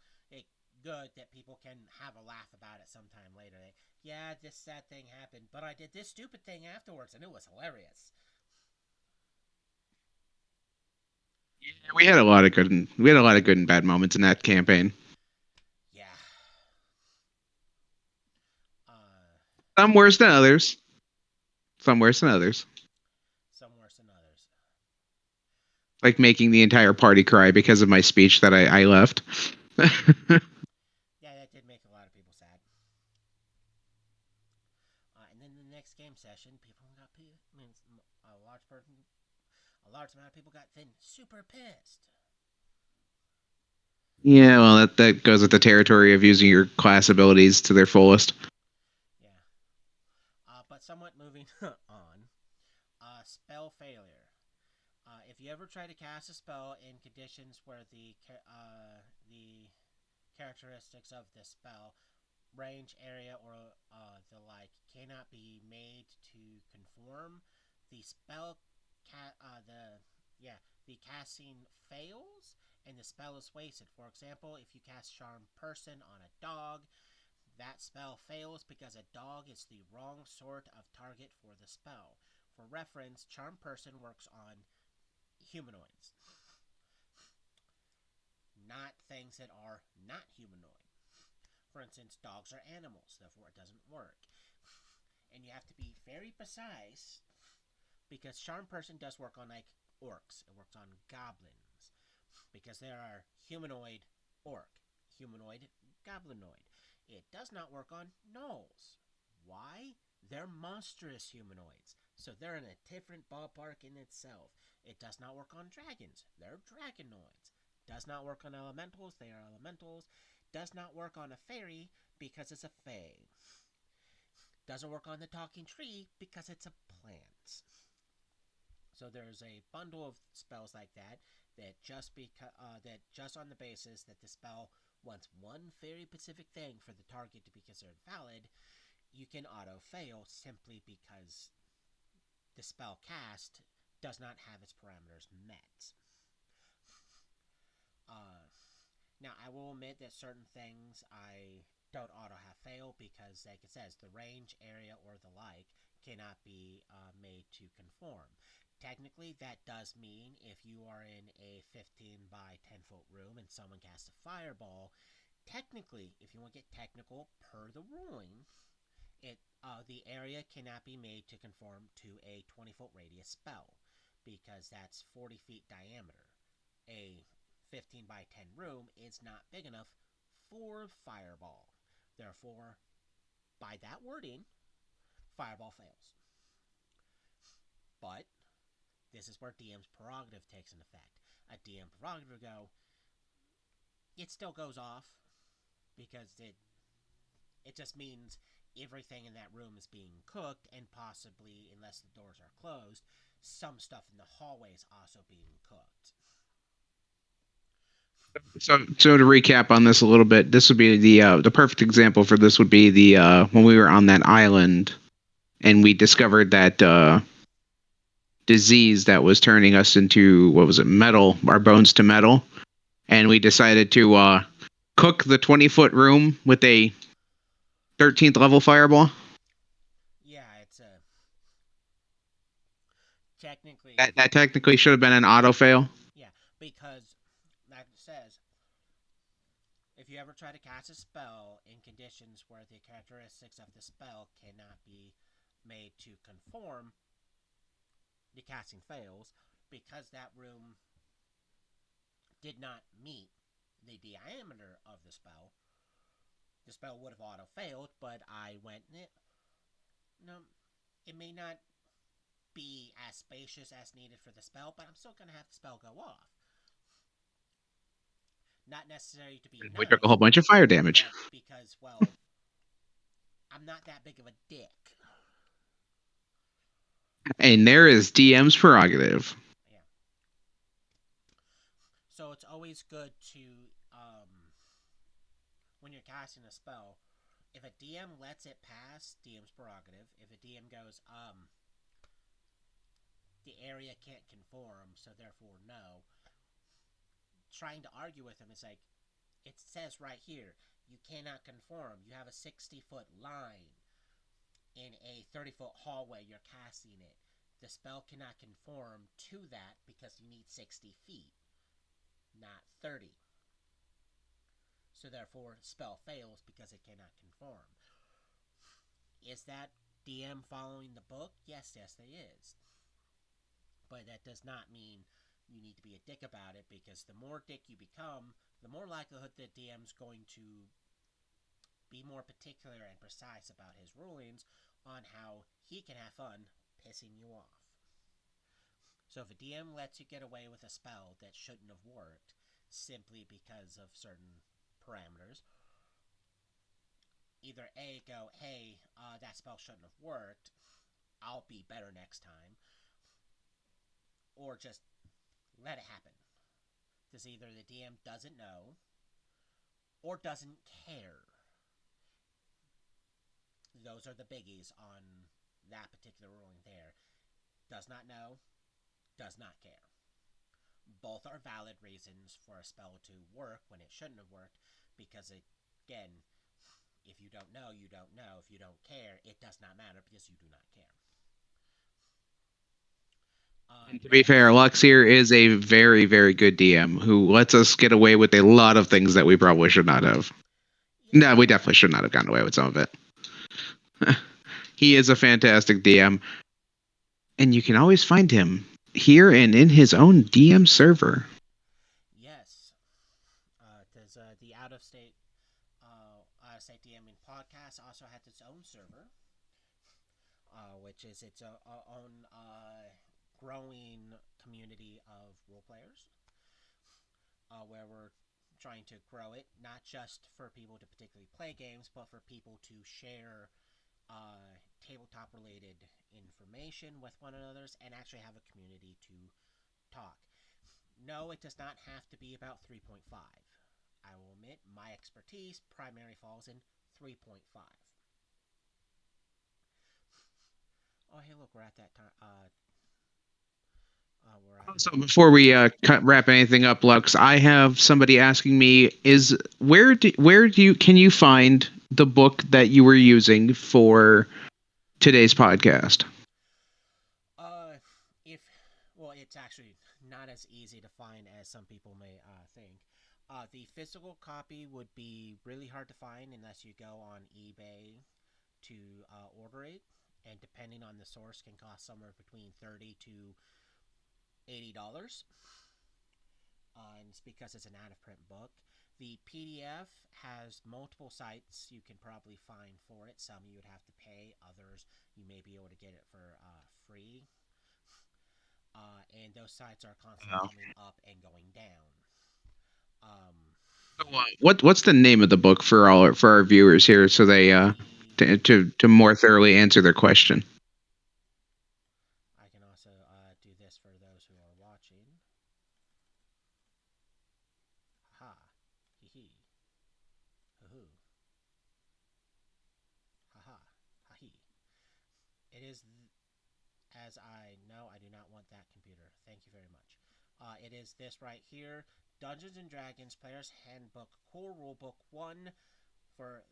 good that people can have a laugh about it sometime later. Yeah, this sad thing happened, but I did this stupid thing afterwards, and it was hilarious. We had a lot of good and bad moments in that campaign. Yeah. Uh, Some worse than others. Some worse than others. some worse than others. Like making the entire party cry because of my speech that I left. Yeah, that did make a lot of people sad. And then the next game session, people got a large person, a large amount of people got then super pissed. Yeah, well, that goes with the territory of using your class abilities to their fullest. Yeah. But somewhat moving on. Spell failure. If you ever try to cast a spell in conditions where the characteristics of the spell, range, area, or the like, cannot be made to conform, the spell the yeah the casting fails and the spell is wasted. For example, if you cast Charm Person on a dog, that spell fails because a dog is the wrong sort of target for the spell. For reference, Charm Person works on humanoids, not things that are not humanoid. For instance, dogs are animals, therefore it doesn't work. And you have to be very precise because charm person does work on like orcs. It works on goblins because there are humanoid orc, humanoid goblinoid. It does not work on gnolls. Why? They're monstrous humanoids, so they're in a different ballpark in itself. It does not work on dragons. They're dragonoids. Does not work on elementals. They are elementals. Does not work on a fairy because it's a fae. Doesn't work on the talking tree because it's a plant. So there's a bundle of spells like that that just on the basis that the spell wants one very specific thing for the target to be considered valid, you can auto fail simply because the spell cast does not have its parameters met. Uh, Now I will admit that certain things I don't auto have fail because, like it says, the range, area, or the like cannot be made to conform. Technically, that does mean if you are in a 15 by 10-foot room and someone casts a fireball, technically, if you want to get technical, per the ruling, the area cannot be made to conform to a 20-foot radius spell because that's 40 feet diameter. A 15 by 10 room is not big enough for fireball. Therefore, by that wording, fireball fails. But this is where DM's prerogative takes an effect. A DM prerogative will go, it still goes off because it just means everything in that room is being cooked, and possibly, unless the doors are closed, some stuff in the hallway is also being cooked. So to recap on this a little bit, this would be the perfect example for this would be the when we were on that island and we discovered that disease that was turning us into what was it, metal, our bones to metal, and we decided to cook the 20-foot room with a 13th level fireball. Yeah, it's a technically, That technically should have been an auto fail. yeah, because like it says, if you ever try to cast a spell in conditions where the characteristics of the spell cannot be made to conform, the casting fails because that room did not meet the diameter of the spell. The spell would have auto failed, but I went, no, it may not be as spacious as needed for the spell, but I'm still going to have the spell go off. Not necessarily to be We took a nice, whole bunch of fire damage. but because, well, I'm not that big of a dick. And there is DM's prerogative. Yeah. So it's always good to, when you're casting a spell, if a DM lets it pass, DM's prerogative. If a DM goes, the area can't conform, so therefore no, trying to argue with him is like, it says right here, you cannot conform. You have a 60-foot line in a 30-foot hallway, you're casting it. The spell cannot conform to that because you need 60 feet, not 30. So therefore, spell fails because it cannot conform. Is that DM following the book? Yes, it is. But that does not mean you need to be a dick about it, because the more dick you become, the more likelihood that DM's going to be more particular and precise about his rulings on how he can have fun pissing you off. So if a DM lets you get away with a spell that shouldn't have worked simply because of certain parameters, either A, go, hey, that spell shouldn't have worked, I'll be better next time, or just let it happen. Because either the DM doesn't know or doesn't care. Those are the biggies on that particular ruling there. Does not know, does not care. Both are valid reasons for a spell to work when it shouldn't have worked, because, again, if you don't know, you don't know. If you don't care, it does not matter because you do not care. To be fair, Lux here is a very, very good DM who lets us get away with a lot of things that we probably should not have. No, we definitely should not have gotten away with some of it. He is a fantastic DM, and you can always find him here and in his own DM server. Yes, does the out of state DMing podcast also has its own server, which is its own growing community of role players, where we're trying to grow it not just for people to particularly play games, but for people to share tabletop related information with one another and actually have a community to talk. No, it does not have to be about 3.5. I will admit my expertise primarily falls in 3.5. Oh, hey, look, we're at that time. We're at So before we wrap anything up, Lux, I have somebody asking me: Is where do you can you find the book that you were using for today's podcast? uh, if well, it's actually not as easy to find as some people may think. The physical copy would be really hard to find unless you go on eBay to order it, and depending on the source, can cost somewhere between $30 to $80. And it's because it's an out of print book. The PDF has multiple sites you can probably find for it. Some you would have to pay, others you may be able to get it for free. And those sites are constantly Wow. coming up and going down. Um, What's the name of the book for our viewers here, so they the to more thoroughly answer their question? I can also do this for those who are watching. Ha, hee hee, hoo hoo, ha ha, ha hee. It is as I know, I do not want that computer. Thank you very much. It is this right here, Dungeons and Dragons Player's Handbook Core Rulebook 1 for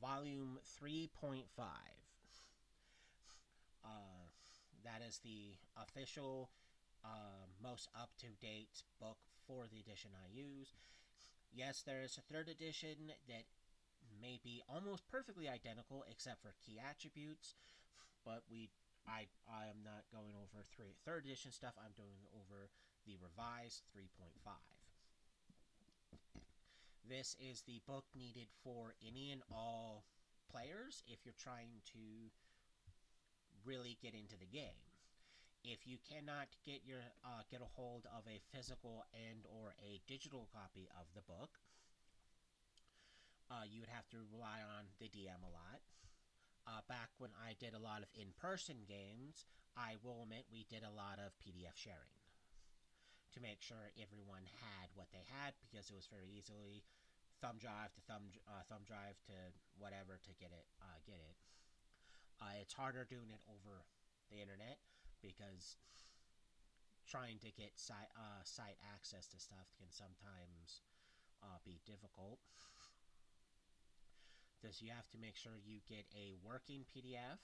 Volume 3.5. Uh, that is the official, most up to date book for the edition I use. Yes, there is a third edition that may be almost perfectly identical except for key attributes, but I am not going over third edition stuff. I'm doing over the revised 3.5. This is the book needed for any and all players if you're trying to really get into the game. If you cannot get a hold of a physical and or a digital copy of the book, you would have to rely on the DM a lot. Back when I did a lot of in-person games, I will admit we did a lot of PDF sharing to make sure everyone had what they had, because it was very easily thumb drive to whatever to get it. It's harder doing it over the internet because trying to get site access to stuff can sometimes be difficult. Thus, you have to make sure you get a working PDF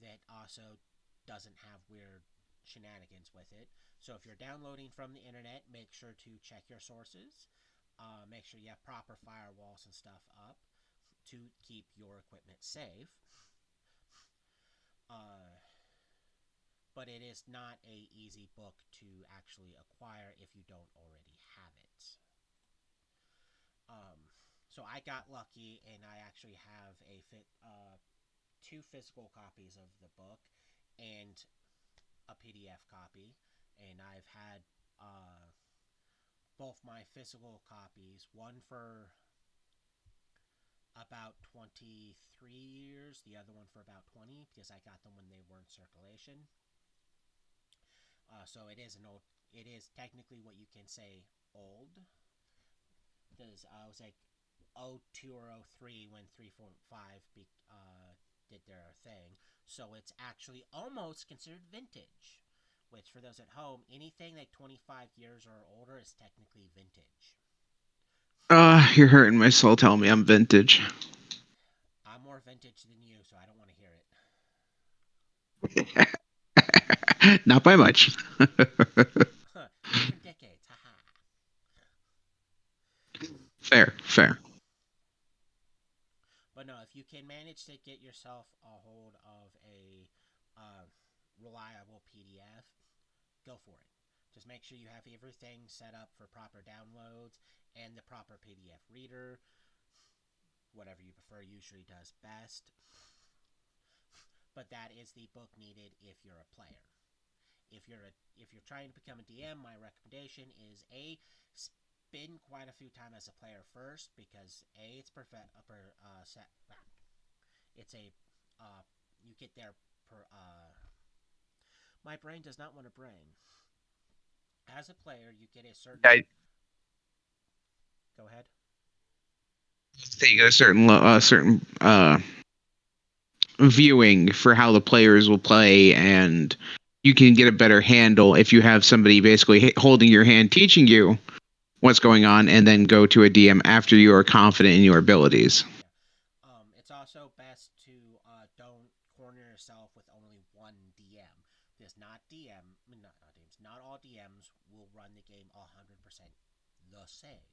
that also doesn't have weird shenanigans with it. So if you're downloading from the internet, make sure to check your sources. Make sure you have proper firewalls and stuff up to keep your equipment safe. Uh, but it is not a easy book to actually acquire if you don't already have it. Um, so I got lucky, and I actually have two physical copies of the book and a PDF copy, and I've had both my physical copies, one for about 23 years, the other one for about 20, because I got them when they were in circulation. So it is an old. It is technically what you can say old, because I was like 02 or 03 when 3.5 did their thing. So it's actually almost considered vintage. Which, for those at home, anything like 25 years or older is technically vintage. You're hurting my soul. Tell me I'm vintage. I'm more vintage than you, so I don't want to hear it. Not by much. Different decades, haha. Fair, fair. if you can manage to get yourself a hold of a uh, reliable PDF, go for it. Just make sure you have everything set up for proper downloads and the proper PDF reader. Whatever you prefer usually does best. But that is the book needed if you're a player. If you're trying to become a DM, my recommendation is a spend quite a few time as a player first because a it's it's a you get there per my brain does not want to brain. As a player, you get a certain. I Go ahead. think a certain viewing for how the players will play, and you can get a better handle if you have somebody basically holding your hand, teaching you what's going on, and then go to a DM after you are confident in your abilities. Yeah. It's also best to don't corner yourself with only one DM. Because not all DMs will run the game 100% the same.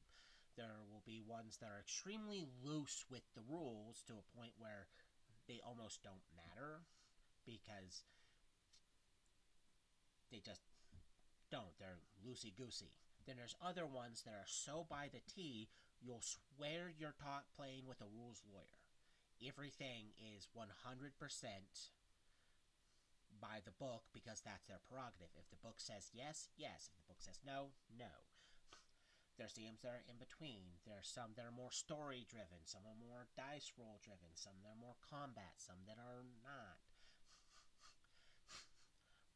There will be ones that are extremely loose with the rules to a point where they almost don't matter because they just don't. They're loosey goosey. Then there's other ones that are so by the T, you'll swear you're playing with a rules lawyer. Everything is 100% by the book because that's their prerogative. If the book says yes, yes. If the book says no, no. There's DMs that are in between. There's some that are more story driven, some are more dice roll driven, some that are more combat, some that are not.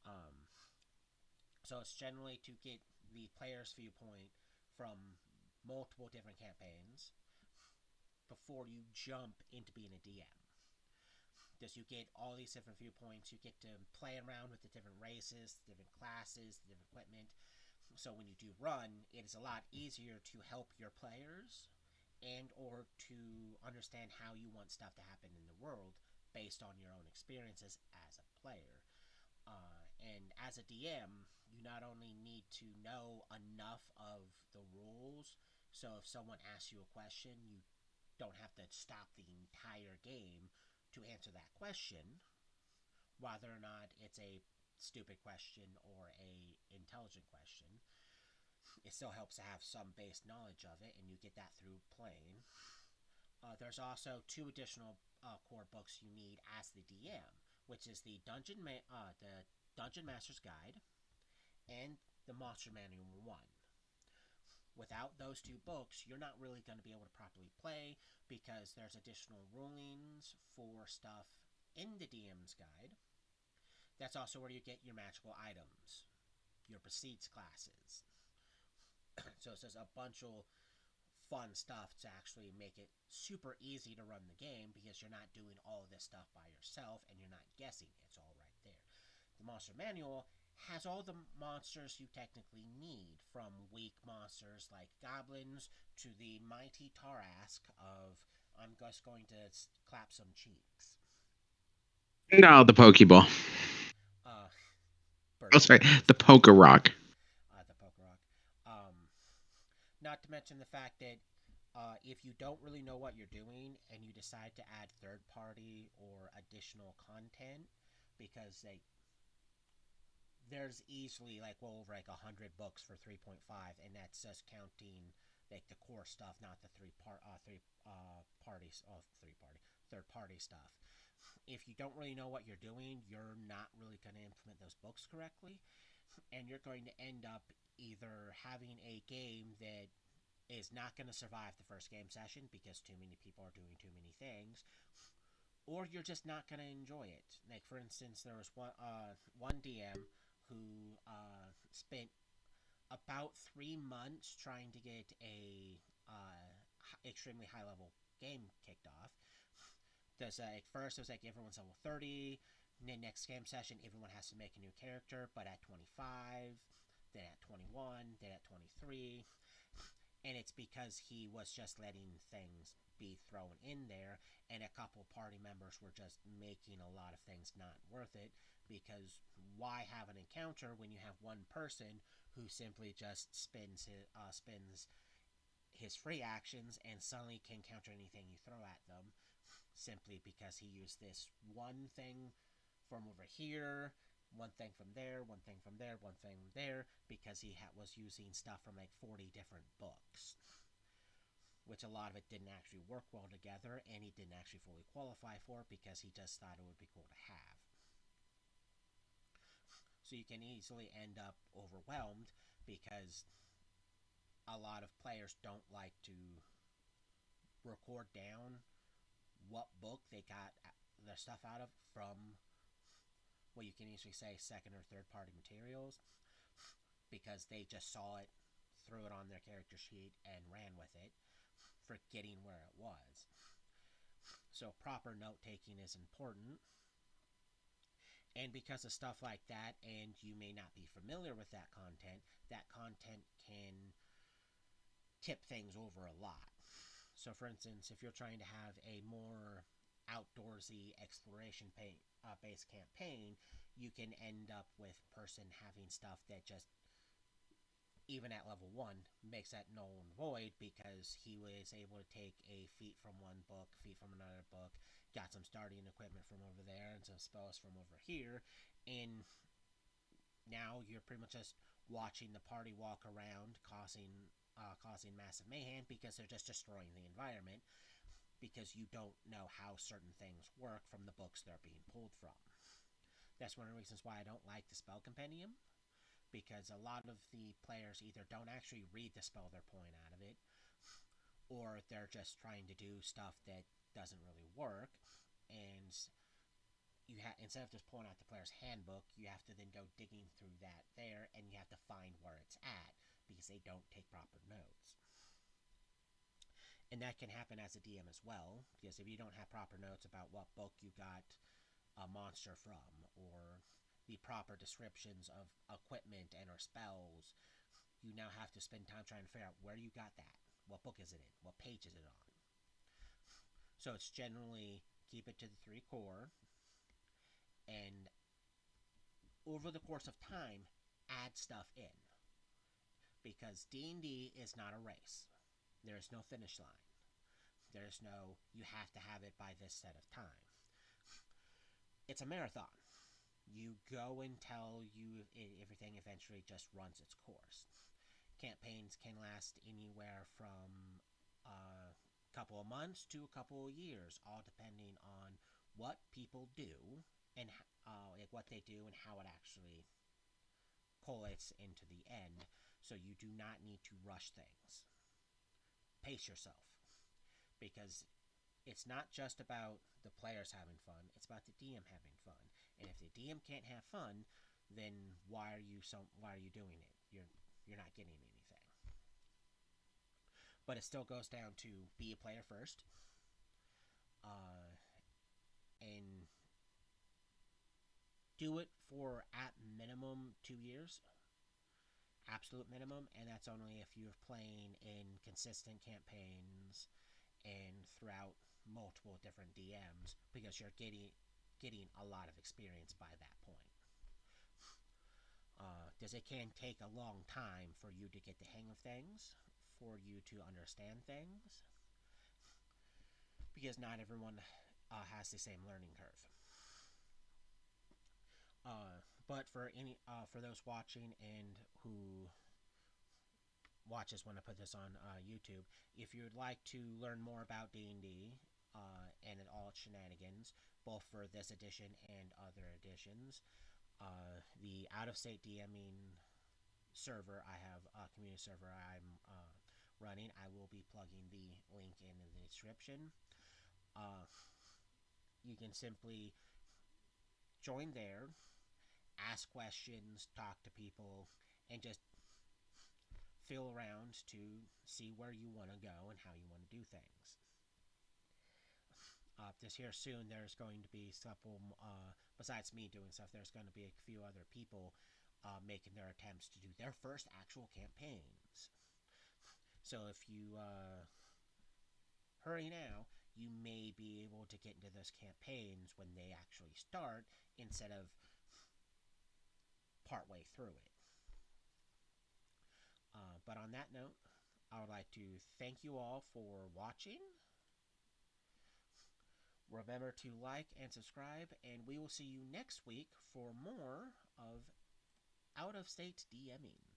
Um, so it's generally to get the player's viewpoint from multiple different campaigns before you jump into being a DM. Because you get all these different viewpoints, you get to play around with the different races, the different classes, the different equipment. So when you do run, it is a lot easier to help your players and or to understand how you want stuff to happen in the world based on your own experiences as a player. And as a DM, you not only need to know enough of the rules, so if someone asks you a question, you don't have to stop the entire game to answer that question, whether or not it's a stupid question or a intelligent question. It still helps to have some base knowledge of it, and you get that through playing. There's also two additional core books you need as the DM, which is the Dungeon Master's Guide and the Monster Manual 1. Without those two books, you're not really going to be able to properly play because there's additional rulings for stuff in the DM's guide. That's also where you get your magical items, your Besiege classes. So it's just a bunch of fun stuff to actually make it super easy to run the game because you're not doing all of this stuff by yourself and you're not guessing. It's all right there. The Monster Manual has all the monsters you technically need, from weak monsters like goblins to the mighty Tarask of I'm just going to clap some cheeks. No, the Pokeball. Uh, Oh, sorry, the Poker Rock. The Poker Rock. Not to mention the fact that if you don't really know what you're doing and you decide to add third party or additional content, because there's easily like well over like 100 books for 3.5, and that's just counting like the core stuff, not the third party stuff. If you don't really know what you're doing, you're not really going to implement those books correctly, and you're going to end up either having a game that is not going to survive the first game session because too many people are doing too many things, or you're just not going to enjoy it. Like for instance, there was one DM who spent about 3 months trying to get a extremely high level game kicked off. There's first it was like everyone's level 30. And then next game session, everyone has to make a new character, but at 25, then at 21, then at 23. And it's because he was just letting things be thrown in there, and a couple party members were just making a lot of things not worth it. Because why have an encounter when you have one person who simply just spins his free actions and suddenly can counter anything you throw at them? simply because he used this one thing from over here, one thing from there, one thing from there, one thing from there, because he was using stuff from like 40 different books, which a lot of it didn't actually work well together, and he didn't actually fully qualify for it because he just thought it would be cool to have. So you can easily end up overwhelmed because a lot of players don't like to record down what book they got their stuff out of from what you can easily say second or third party materials because they just saw it, threw it on their character sheet, and ran with it, forgetting where it was. So proper note taking is important. And because of stuff like that, and you may not be familiar with that content can tip things over a lot. So, for instance, if you're trying to have a more outdoorsy exploration based campaign, you can end up with person having stuff that just, even at level 1, makes that null and void because he was able to take a feat from one book, feat from another book, got some starting equipment from over there, and some spells from over here, and now you're pretty much just watching the party walk around, causing massive mayhem because they're just destroying the environment because you don't know how certain things work from the books they're being pulled from. That's one of the reasons why I don't like the spell compendium, because a lot of the players either don't actually read the spell they're pulling out of it, or they're just trying to do stuff that doesn't really work, and instead of just pulling out the player's handbook, you have to then go digging through that there, and you have to find where it's at because they don't take proper notes. And that can happen as a DM as well, because if you don't have proper notes about what book you got a monster from, or the proper descriptions of equipment and or spells, you now have to spend time trying to figure out where you got that. What book is it in? What page is it on? So it's generally keep it to the 3 core, and over the course of time, add stuff in. Because D&D is not a race. There is no finish line. There's no, you have to have it by this set of time. It's a marathon. You go until everything eventually just runs its course. Campaigns can last anywhere from a couple of months to a couple of years, all depending on what people do and like what they do and how it actually collates into the end. So you do not need to rush things. Pace yourself, because it's not just about the players having fun, it's about the DM having fun. And if the DM can't have fun, then why are you doing it? You're not getting anything. But it still goes down to be a player first, and do it for at minimum 2 years, absolute minimum, and that's only if you're playing in consistent campaigns and throughout multiple different DMs, because you're getting a lot of experience by that point. Because it can take a long time for you to get the hang of things, for you to understand things, because not everyone has the same learning curve. But for those watching and who watches when I put this on YouTube, if you would like to learn more about D&D and all its shenanigans, both for this edition and other editions, the out-of-state DMing server, I have a community server I'm running. I will be plugging the link in the description. You can simply join there, ask questions, talk to people, and just feel around to see where you want to go and how you want to do things. This here soon, there's going to be besides me doing stuff, there's going to be a few other people making their attempts to do their first actual campaigns. So if you hurry now, you may be able to get into those campaigns when they actually start instead of partway through it. But on that note, I would like to thank you all for watching. Remember to like and subscribe, and we will see you next week for more of Out of State DMing.